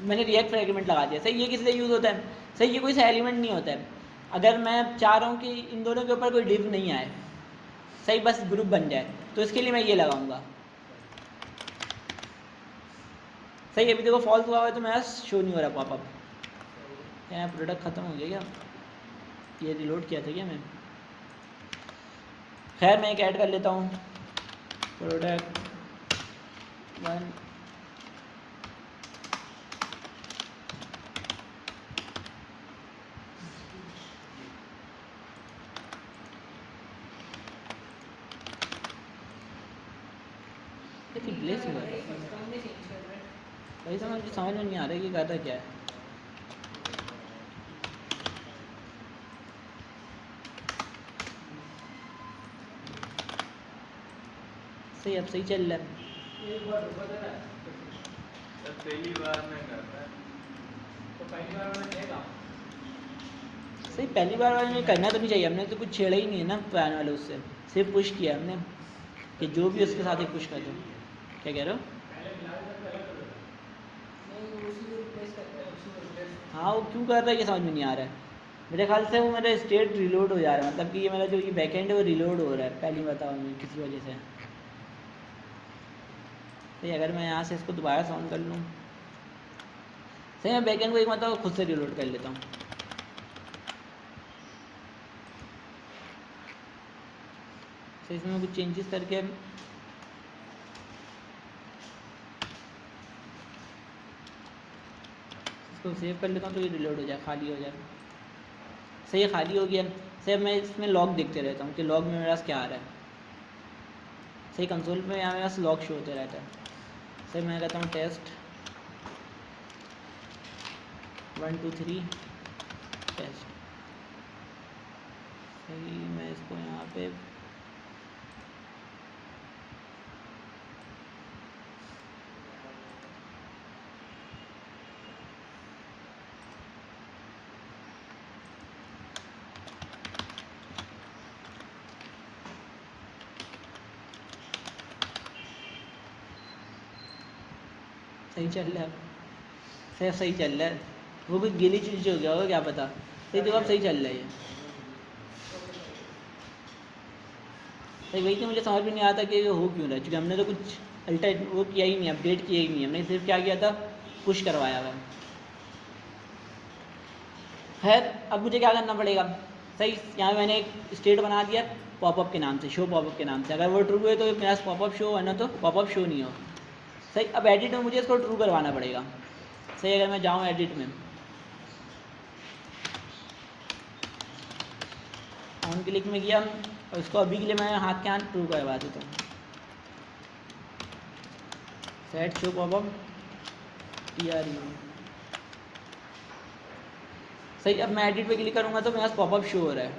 मैंने रिएक्ट फ्रेगमेंट लगा दिया। सही ये किस लिए यूज़ होता है। सही ये कोई सा एलिमेंट नहीं होता है। अगर मैं चाह रहा हूँ कि इन दोनों के ऊपर कोई डिव नहीं आए सही बस ग्रुप बन जाए तो इसके लिए मैं ये लगाऊंगा। सही अभी देखो फॉल्स हुआ है तो मेरा शो नहीं हो रहा पॉपअप। क्या प्रोडक्ट ख़त्म हो गया क्या। ये रिलोड किया था क्या मैं। खैर मैं एक ऐड कर लेता हूँ प्रोडक्ट 1 रिप्लेस हुआ है। कस्टम में चेंज कर रहे हैं भाई समझ में नहीं आ रहा है कि करता क्या है। सही अब सही चल रहा है। सर पहली बार में करता है तो पहली बार में देगा सही पहली बार वाले में करना तो नहीं चाहिए। हमने तो कुछ छेड़ा ही नहीं है ना पुराने वाले उससे सिर्फ पुश किया हमने कि जो भी उसके साथ ही पुश कर दो। क्या कह रहे हो। हाँ वो क्यों कर रहा है ये समझ में नहीं आ रहा है। मेरे ख्याल से वो मेरा स्टेट रिलोड हो जा रहा है, मतलब कि ये मेरा जो ये बैकएंड है वो रिलोड हो रहा है पहली बताओ मैं किसी वजह से। सही अगर मैं यहाँ से इसको दोबारा से ऑन कर लूँ, सही मैं बैकएंड को एक मतलब खुद से रिलोड कर लेता हूँ। सही इसमें कुछ चेंजेस करके इसको सेव कर लेता हूँ तो ये रिलोड हो जाए, खाली हो जाए। सही खाली हो गया। सही मैं इसमें लॉग देखते रहता हूँ कि लॉग में मेरे पास क्या आ रहा है। सही कंसोल में यहाँ मेरे पास लॉग शो होते रहता है। सही मैं कहता हूँ टेस्ट 1 2 3 टेस्ट। सही मैं इसको यहाँ पे सही चल रहा है, सही सही चल रहा है। वो कुछ गिली चीज हो गया होगा क्या पता। सही तो अब सही चल रहा है ये। सही वही तो मुझे समझ में नहीं आता कि ये हो क्यों रहा है, क्योंकि हमने तो कुछ अल्टर वो किया ही नहीं, अपडेट किया ही नहीं, हमने सिर्फ क्या किया था पुश करवाया हुआ। खैर अब मुझे क्या करना पड़ेगा। सही यहाँ मैंने एक स्टेट बना दिया पॉपअप के नाम से, शो पॉपअप के नाम से। अगर वो ट्रू है तो मेरा पॉपअप शो है ना, तो पॉपअप शो नहीं हो। सही अब एडिट में मुझे इसको ट्रू करवाना पड़ेगा। सही अगर मैं जाऊँ एडिट में, ऑन क्लिक में किया और इसको अभी के लिए मैं हाथ के हाथ ट्रू करवा देता हूँ। Set show popup TRU। सही अब मैं एडिट पे क्लिक करूँगा तो मेरे पास पॉपअप शो हो रहा है।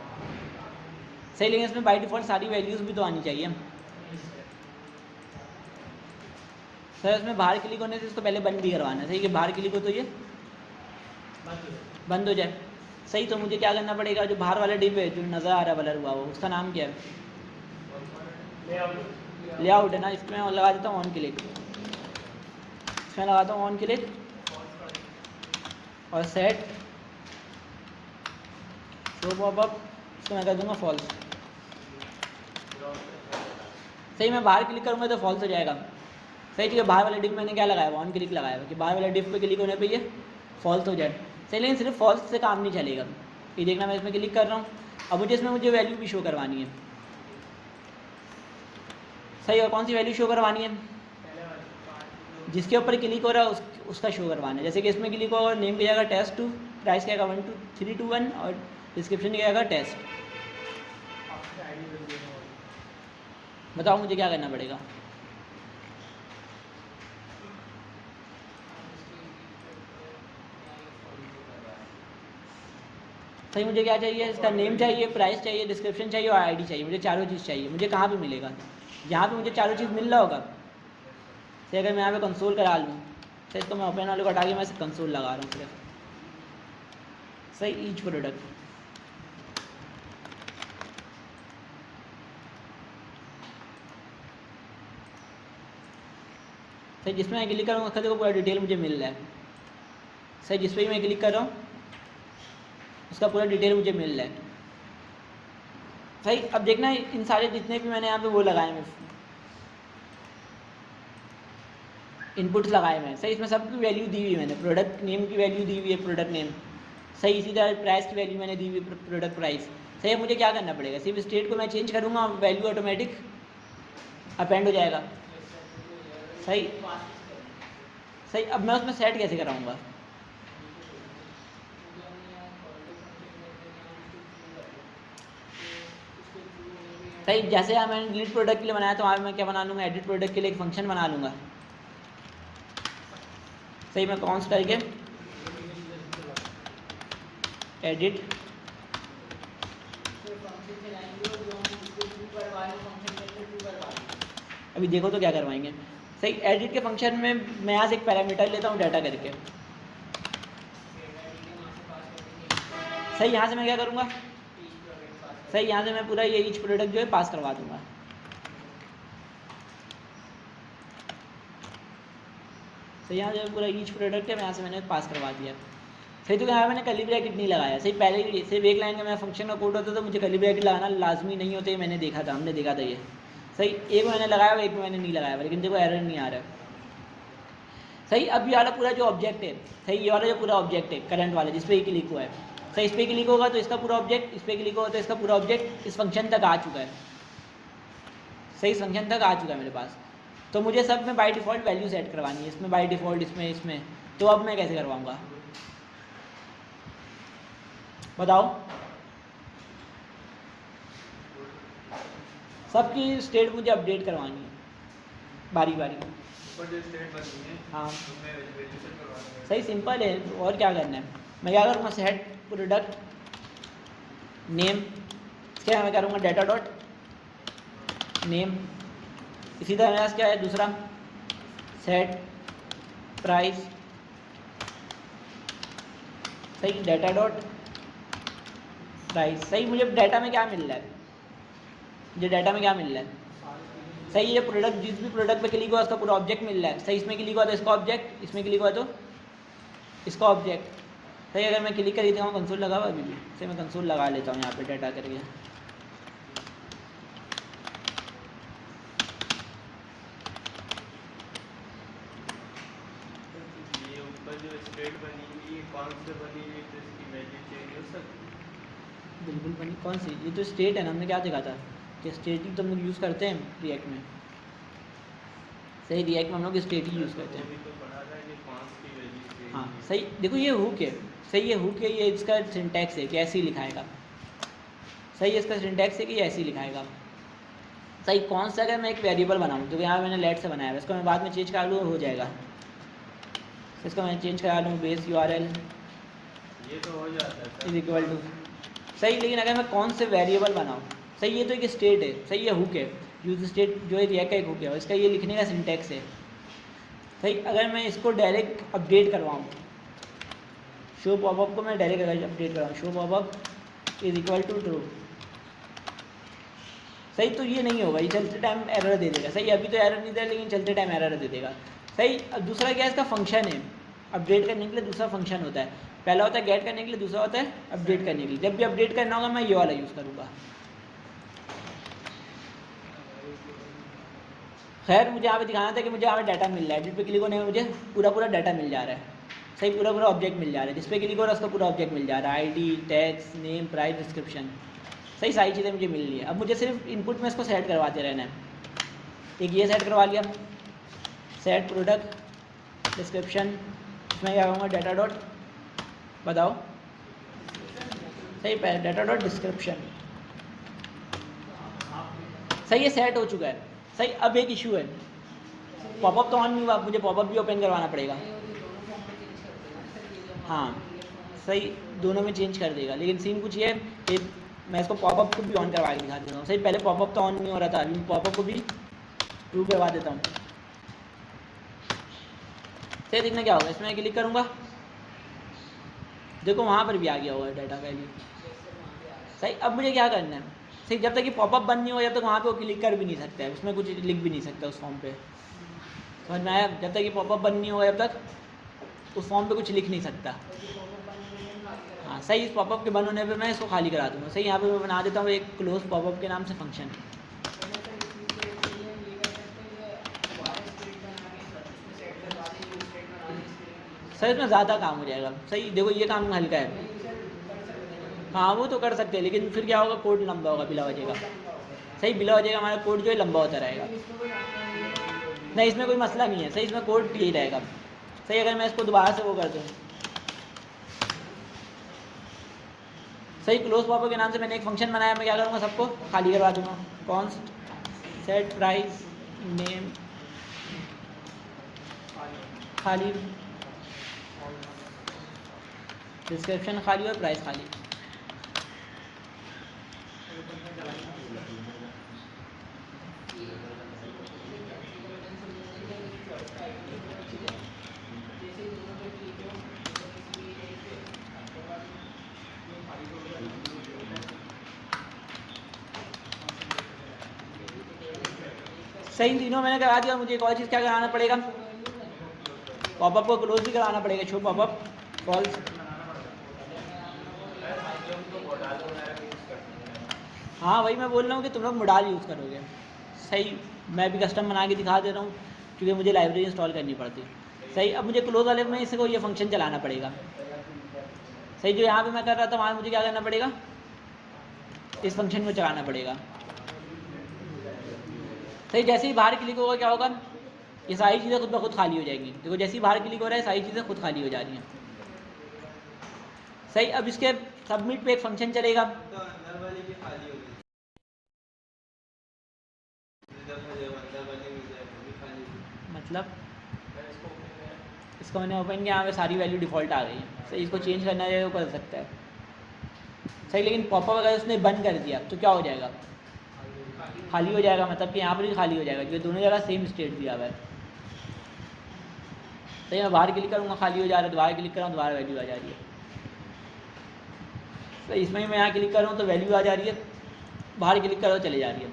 सही लेकिन इसमें बाय डिफ़ॉल्ट सारी वैल्यूज़ भी तो आनी चाहिए। सर इसमें बाहर क्लिक होने से इसको पहले बंद भी करवाना है। सही कि बाहर क्लिक हो तो ये बंद हो जाए। सही तो मुझे क्या करना पड़ेगा, जो बाहर वाला डिव है जो नज़र आ रहा है ब्लर हुआ वो उसका नाम क्या है, लेआउट है ना। इसमें मैं लगा देता हूँ ऑन क्लिक, इसमें लगाता हूँ ऑन क्लिक और सेट शो पॉपअप इसको मैं कर दूँगा फॉल्स। सही मैं बाहर क्लिक करूँगा तो फॉल्स हो जाएगा। सही ठीक है, बाहर वाले डिव मैंने क्या लगाया हुआ, ऑन क्लिक लगाया हुआ कि बाहर वाले डिव पे क्लिक होने पे ये फॉल्स हो जाए। सही लेकिन सिर्फ फॉल्स से काम नहीं चलेगा। ये देखना मैं इसमें क्लिक कर रहा हूँ, अब मुझे वैल्यू भी शो करवानी है। सही और कौन सी वैल्यू शो करवानी है, जिसके ऊपर क्लिक हो रहा है उसका शो करवाना है। जैसे कि इसमें क्लिक होगा नेम की जगह टेस्ट 2, प्राइस क्या 1 2 3 2 1 और डिस्क्रिप्शन की जगह टेस्ट। बताओ मुझे क्या करना पड़ेगा। सही मुझे क्या चाहिए, इसका नेम चाहिए, प्राइस चाहिए, डिस्क्रिप्शन चाहिए और आईडी चाहिए। मुझे चारों चीज़ चाहिए। मुझे कहाँ पे मिलेगा, यहाँ पे मुझे चारों चीज़ मिल रहा होगा। सही अगर मैं यहाँ पे कंसोल करा लूँ, सही इसको मैं ओपन वाले को हटा के मैं कंसोल लगा रहा हूँ सिर्फ। सही ईच प्रोडक्ट सही जिसमें मैं क्लिक करूँगा उसका देखो पूरा डिटेल मुझे मिल रहा है। सही जिस पर भी मैं क्लिक कर रहा हूँ उसका पूरा डिटेल मुझे मिल रहा है। सही अब देखना इन सारे जितने भी मैंने यहाँ पे वो लगाए हैं इनपुट्स लगाए हुए हैं। सही इसमें सबकी वैल्यू दी हुई मैंने, प्रोडक्ट नेम की वैल्यू दी हुई है प्रोडक्ट नेम। सही इसी तरह प्राइस की वैल्यू मैंने दी हुई है प्रोडक्ट प्राइस। सही अब मुझे क्या करना पड़ेगा, सिर्फ स्टेट को मैं चेंज करूँगा वैल्यू ऑटोमेटिक अपेंड हो जाएगा। सही सही अब मैं उसमें सेट कैसे कराऊँगा। सही जैसे यहाँ मैंने डिलीट प्रोडक्ट के लिए बनाया तो वहाँ मैं क्या बना लूँगा, एडिट प्रोडक्ट के लिए एक फंक्शन बना लूँगा। सही मैं कॉन्स्ट करके एडिट अभी देखो तो क्या करवाएंगे। सही एडिट के फंक्शन में मैं यहाँ से एक पैरामीटर लेता हूँ डाटा करके। सही यहाँ से मैं क्या करूँगा, सही यहाँ से मैं पूरा ये ईच प्रोडक्ट जो है पास करवा दूँगा। सही यहाँ से पूरा ईच प्रोडक्ट है मैं यहाँ से मैंने पास करवा दिया। सही, तो यहाँ मैंने कर्ली ब्रैकेट नहीं लगाया। सही, पहले ही सिर्फ एक लाइन का मेरा फंक्शन का कोड होता तो मुझे कर्ली ब्रैकेट लगाना लाजमी नहीं होता, ये मैंने देखा था, हमने देखा था ये। सही, एक मैंने लगाया हुआ, एक मैंने नहीं लगाया हुआ, लेकिन देखो एरर नहीं आ रहा है। सही, अब ये वाला पूरा जो ऑब्जेक्ट है, सही, ये वाला जो पूरा ऑब्जेक्ट है करंट वाला जिस पे क्लिक हुआ है, सही, इस पर क्लिक होगा तो इसका पूरा ऑब्जेक्ट, इस पर क्लिक होगा तो इसका पूरा ऑब्जेक्ट इस फंक्शन तक आ चुका है। सही, इस फंक्शन तक आ चुका है मेरे पास। तो मुझे सब में बाय डिफ़ॉल्ट वैल्यू सेट करवानी है, इसमें बाय डिफ़ॉल्ट, इसमें। तो अब मैं कैसे करवाऊँगा बताओ? सबकी स्टेट मुझे अपडेट करवानी है बारी बारी। हाँ सही, सिंपल है, और क्या करना है। मैं क्या करूँगा, सेट प्रोडक्ट नेम, क्या मैं करूँगा डाटा डॉट नेम। इसी तरह मेरे पास क्या है दूसरा, सेट प्राइस, सही, डाटा डॉट प्राइस। सही, मुझे डाटा में क्या मिल रहा है, मुझे डाटा में क्या मिल रहा है, सही, ये प्रोडक्ट, जिस भी प्रोडक्ट पे क्लिक हुआ उसका पूरा ऑब्जेक्ट मिल रहा है। सही, इसमें क्लिक हुआ तो इसका ऑब्जेक्ट, इसमें क्लिक हुआ तो इसका ऑब्जेक्ट। सही, अगर मैं क्लिक कर देता हूँ, कंसोल लगा हुआ अभी भी, सही, मैं कंसोल लगा लेता हूँ यहाँ पे डाटा करके। ये ऊपर जो स्टेट बनी हुई है कौन से बनी हुई, तो इसकी वैल्यू चेंज हो सकती है? बिल्कुल बनी, कौन सी, ये तो स्टेट है ना, हमने क्या देखा था कि स्टेट ही तो हम लोग यूज़ करते हैं रिएक्ट में। सही, रिएक्ट में हम लोग स्टेट ही यूज़ करते हैं। अभी तो पढ़ा था कि कौन सी वैल्यू चेंज। हाँ सही, देखो ये हुक है, सही, ये हुक है, ये इसका सिंटैक्स है कि ऐसे ही लिखाएगा। सही, इसका सिंटैक्स है कि ये ऐसे ही लिखाएगा। सही, कौन सा, अगर मैं एक वेरिएबल बनाऊँ तो यहाँ मैंने लेट से बनाया है, इसको मैं बाद में चेंज कर लूँ हो जाएगा। इसको मैं चेंज करा लूँ बेस URL ये तो हो जाता है इज इक्वल टू, सही, लेकिन अगर मैं कौन से वेरिएबल बनाऊँ, सही, ये तो एक स्टेट है, सही, ये हुक है, यूज स्टेट जो है रिएक्ट का एक हुक है, इसका ये लिखने का सिंटैक्स है। सही, अगर मैं इसको डायरेक्ट अपडेट करवाऊँ, शो पॉपअप को मैं डायरेक्ट अगर अपडेट कराऊँ, show popup is equal to true, सही, तो ये नहीं होगा, ये चलते टाइम एरर दे देगा। सही, अभी तो एरर नहीं दे, लेकिन चलते टाइम एरर दे देगा। सही, अब दूसरा क्या है, इसका फंक्शन है, अपडेट करने के लिए दूसरा फंक्शन होता है। पहला होता है गेट करने के लिए, दूसरा होता है अपडेट करने के लिए। जब भी अपडेट करना होगा मैं ये वाला यूज़ करूँगा। खैर, मुझे यहाँ पे दिखाना था कि मुझे यहाँ पे डाटा मिल रहा है, जिस पे क्लिक होने में मुझे पूरा पूरा डाटा मिल जा रहा है। सही, पूरा पूरा ऑब्जेक्ट मिल जा रहा है, जिस पे क्लिक हो रहा है उसका पूरा ऑब्जेक्ट मिल जा रहा है, ID, tags, name, price, description. सही, सारी चीज़ें मुझे मिल रही है। अब मुझे सिर्फ इनपुट में इसको सेट करवाते रहना है। एक ये सेट करवा लिया, सेट प्रोडक्ट डिस्क्रिप्शन, इसमें क्या कहूँगा डाटा डॉट, बताओ, सही, डाटा डॉट डिस्क्रिप्शन। सही, ये सेट हो चुका है। सही, अब एक इशू है, पॉपअप तो ऑन नहीं हुआ, मुझे पॉपअप भी ओपन करवाना पड़ेगा। हाँ सही, दोनों में चेंज कर देगा, लेकिन सीन कुछ ये है कि मैं इसको पॉपअप को भी ऑन करवा के दिखा देता हूँ। सही, पहले पॉपअप तो ऑन नहीं हो रहा था, अभी मैं पॉपअप को भी ट्रू करवा देता हूँ। सही, देखना क्या होगा, इसमें मैं क्लिक करूँगा, देखो वहाँ पर भी आ गया होगा डाटा वैल्यू। सही, अब मुझे क्या करना है, सही, जब तक कि पॉपअप बंद नहीं हो जब तक वहाँ पे वो क्लिक कर भी नहीं सकता है, उसमें कुछ लिख भी नहीं सकता उस फॉर्म पे। समझ में आया? जब तक कि पॉपअप बंद नहीं होगा जब तक उस फॉर्म पे कुछ लिख नहीं सकता। हाँ सही, इस पॉपअप के बंद होने पे मैं इसको खाली करा दूँगा। सही, यहाँ पे मैं बना देता हूँ एक क्लोज पॉपअप के नाम से फंक्शन। सर इसमें ज़्यादा काम हो जाएगा। सही, देखो ये काम हल्का है। हाँ वो तो कर सकते हैं, लेकिन फिर क्या होगा, कोड लंबा होगा बिला वजह का। सही, बिला वजह का हमारा कोड जो है लंबा होता रहेगा। नहीं, इसमें कोई मसला नहीं है। सही, इसमें कोड यही रहेगा। सही, अगर मैं इसको दोबारा से वो कर दूँ, सही, क्लोज पॉपअप के नाम से मैंने एक फंक्शन बनाया, मैं क्या करूँगा, सबको खाली करवा दूँगा। कॉन्स्ट सेट प्राइस नेम खाली, डिस्क्रिप्शन खाली और प्राइस खाली। सही, तीनों मैंने करा दिया। मुझे एक और चीज़ क्या कराना पड़ेगा, पॉपअप को क्लोज भी कराना पड़ेगा। शो पॉपअप फॉल्स, हाँ वही मैं बोल रहा हूँ कि तुम लोग मोडाल यूज़ करोगे। सही, मैं भी कस्टम बना के दिखा दे रहा हूँ क्योंकि मुझे लाइब्रेरी इंस्टॉल करनी पड़ती। सही, अब मुझे क्लोज वाले में इसको ये फंक्शन चलाना पड़ेगा। सही, जो यहाँ पे मैं कर रहा था वहाँ मुझे क्या करना पड़ेगा, इस फंक्शन को चलाना पड़ेगा। सही, जैसे ही बाहर क्लिक होगा क्या होगा, ये सारी चीज़ें खुद ब खुद खाली हो जाएंगी। देखो जैसे ही बाहर क्लिक हो रहा है सारी चीज़ें खुद खाली हो जा रही हैं। सही, अब इसके सबमिट पे एक फंक्शन चलेगा। तो अंदर वाली भी खाली हो गई, जब मुझे अंदर वाली मिल जाए वो भी खाली हो गई। मतलब इसको मैंने ओपन किया, यहाँ पे सारी वैल्यू डिफ़ॉल्ट आ गई है। सही, इसको चेंज करना है वो कर सकता है। सही, लेकिन पॉपअप अगर उसने बंद कर दिया तो क्या हो जाएगा, खाली हो जाएगा। मतलब कि यहाँ पर भी खाली हो जाएगा क्योंकि दोनों जगह सेम स्टेट दिया हुआ है। सही, मैं बाहर क्लिक करूँगा खाली हो जा रहा है, दोबारा क्लिक कर रहा हूँ दोबारा वैल्यू आ जा रही है। सही, इसमें मैं यहाँ क्लिक कर रहा हूँ तो वैल्यू आ जा रही है, बाहर क्लिक करो चले जा रही है।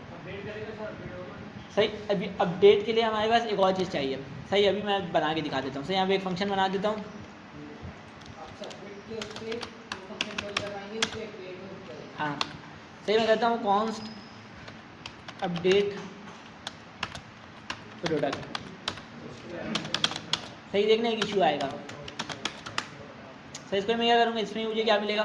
सही, अभी अपडेट के लिए हमारे पास एक और चीज़ चाहिए। सही, अभी मैं बना के दिखा देता हूँ। सही, यहाँ पे एक फंक्शन बना देता हूँ। हाँ सही, मैं कहता हूँ कॉन्स्ट अपडेट प्रोडक्ट। सही, देखना एक इशू आएगा। सही, इसको मैं क्या करूँगा, इसमें मुझे क्या मिलेगा,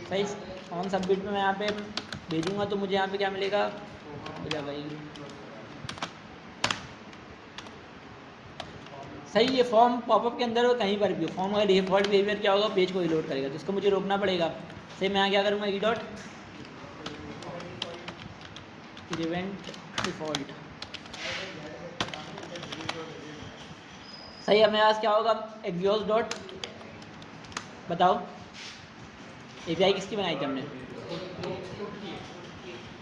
सही ऑन सबमिट में मैं यहाँ पे भेजूँगा तो मुझे यहाँ पे क्या मिलेगा, मुझे भाई सही, ये फॉर्म पॉपअप के अंदर और कहीं पर भी फॉर्म अगर डिफॉल्ट बिहेवियर क्या होगा, पेज को ही लोड करेगा, तो इसको मुझे रोकना पड़ेगा। सही, मैं यहाँ क्या करूँगा, ई डॉट इवेंट डिफ़ॉल्ट। सही, अब मेरे पास क्या होगा, एग्जॉस्ट डॉट, बताओ एपीआई किसकी बनाई थी हमने,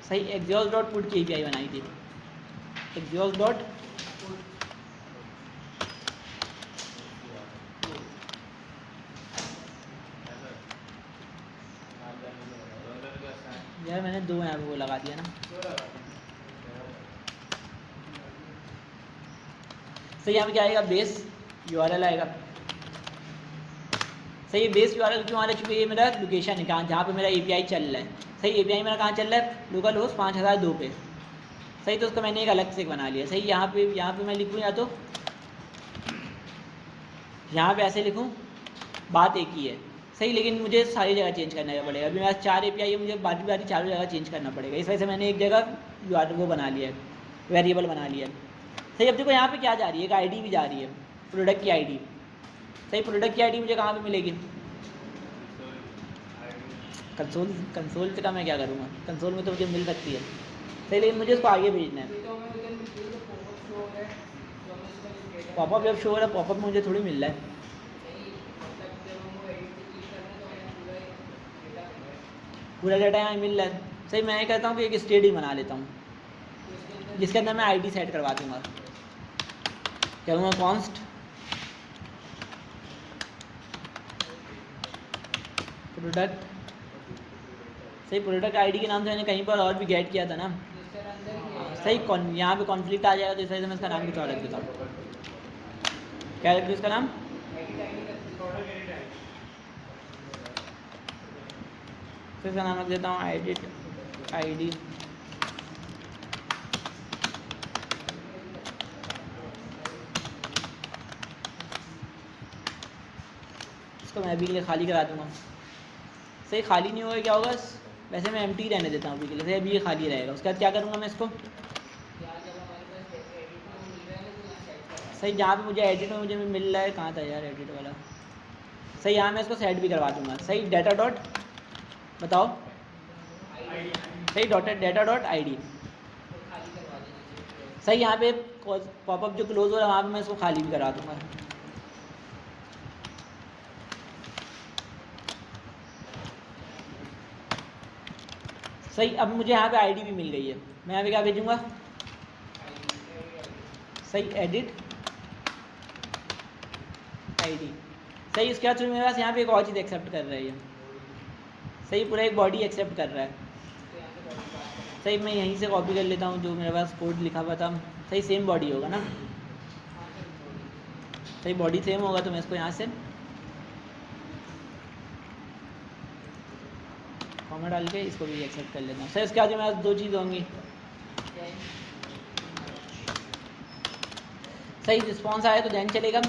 सही एग्जॉस्ट डॉट पुट की एपीआई बनाई थी। एग्जॉस्ट डॉट यार मैंने दो यहाँ पे वो लगा दिया ना। सही, यहाँ पे क्या आएगा, बेस यूआरएल आएगा। सही, बेस यूआरएल क्यों आ रहा है, चूँकि ये मेरा लोकेशन है कहाँ, जहाँ पे मेरा एपीआई चल रहा है। सही, एपीआई मेरा कहाँ चल रहा है, लोकल होस्ट 5002 पे। सही, तो उसको मैंने एक अलग से बना लिया। सही, यहाँ पे मैं लिखूँ या तो यहाँ पे ऐसे लिखूँ, बात एक ही है। सही, लेकिन मुझे सारी जगह चेंज करना पड़ेगा। अभी मेरा 4 एपीआई है, मुझे बारी बारी चारों जगह चेंज करना पड़ेगा। इस वजह से मैंने एक जगह वो बना लिया है, वेरिएबल बना लिया है। सही, अब देखो यहाँ पे क्या जा रही है, एक आईडी भी जा रही है, प्रोडक्ट की आईडी। सही, प्रोडक्ट की आईडी मुझे कहाँ पे मिलेगी, कंसोल का मैं क्या करूँगा, कंसोल में तो मुझे मिल सकती है। सही, लेकिन मुझे उसको आगे भेजना है। पॉपअप जब शो हो रहा है, पॉपअप मुझे थोड़ी मिल रहा है। पूरा डाटा यहाँ मिल रहा है। सही, मैं ये कहता हूँ कि एक स्टेट ही बना लेता हूँ जिसके अंदर मैं आईडी सेट करवा दूँगा। करूँगा कॉन्स्ट प्रोडक्ट। सही, प्रोडक्ट आईडी के नाम से मैंने कहीं पर और भी गेट किया था ना। सही, यहाँ पे कॉन्फ्लिक्ट आ जाएगा तो इस वजह से मैं इसका नाम कुछ और रख देता हूँ। क्या रख दूँ इसका नाम, फिर इसका नाम रख देता हूँ एडिट आईडी। इसको मैं अभी के लिए खाली करा दूँगा। सही, खाली नहीं होगा क्या होगा, वैसे मैं एम्प्टी रहने देता हूँ अभी के लिए। सही, अभी ये खाली रहेगा। उसके बाद क्या करूँगा मैं इसको, सही जहाँ पे मुझे एडिट में मुझे मिल रहा है, कहाँ था यार एडिट वाला। सही, यहाँ मैं इसको सेट भी करवा दूँगा। सही, डाटा डॉट बताओ, सही डाटा डॉट आईडी। सही, यहाँ पे पॉपअप जो क्लोज हो रहा है वहाँ पे मैं इसको खाली भी करा दूँगा। सही, अब मुझे यहाँ पे आईडी भी मिल गई है। मैं यहाँ पे क्या भेजूँगा, सही एडिट आईडी। सही, इसके बाद फिर मेरे पास यहाँ पे एक और चीज़ एक्सेप्ट कर रही है। सही, पूरा एक बॉडी एक्सेप्ट कर रहा है। सही, मैं यहीं से कॉपी कर लेता हूँ जो मेरे पास कोड लिखा हुआ था। सही, सेम बॉडी होगा ना, सही बॉडी सेम होगा तो मैं इसको यहाँ से कॉमा डाल के इसको भी एक्सेप्ट कर लेता हूँ। सर इसके बाद मेरे पास 2 चीज़ होंगी। सही रिस्पॉन्स आया तो देन चलेगा।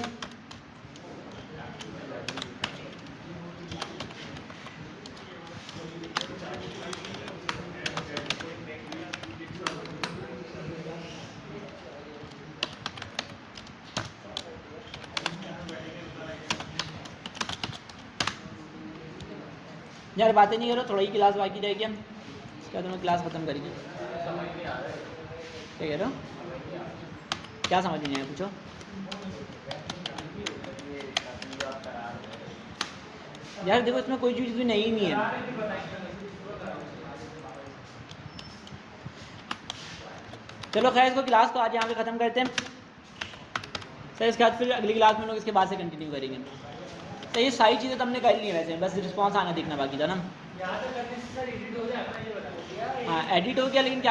यार बातें नहीं करो, थोड़ा ही क्लास बाकी रहेगी, हम इसके बाद हम क्लास ख़त्म करेंगे। क्या कह रहे हो? क्या समझ नहीं आया, पूछो। यार देखो इसमें कोई चीज़ भी नहीं है। चलो खैर इसको क्लास को आज यहाँ पे ख़त्म करते हैं। सर इसके बाद फिर अगली क्लास में लोग इसके बाद से कंटिन्यू करेंगे। तो ये सारी चीज़ें तो हमने कर ली हैं वैसे, बस रिस्पॉन्स आना देखना बाकी था ना। हाँ एडिट हो गया, लेकिन क्या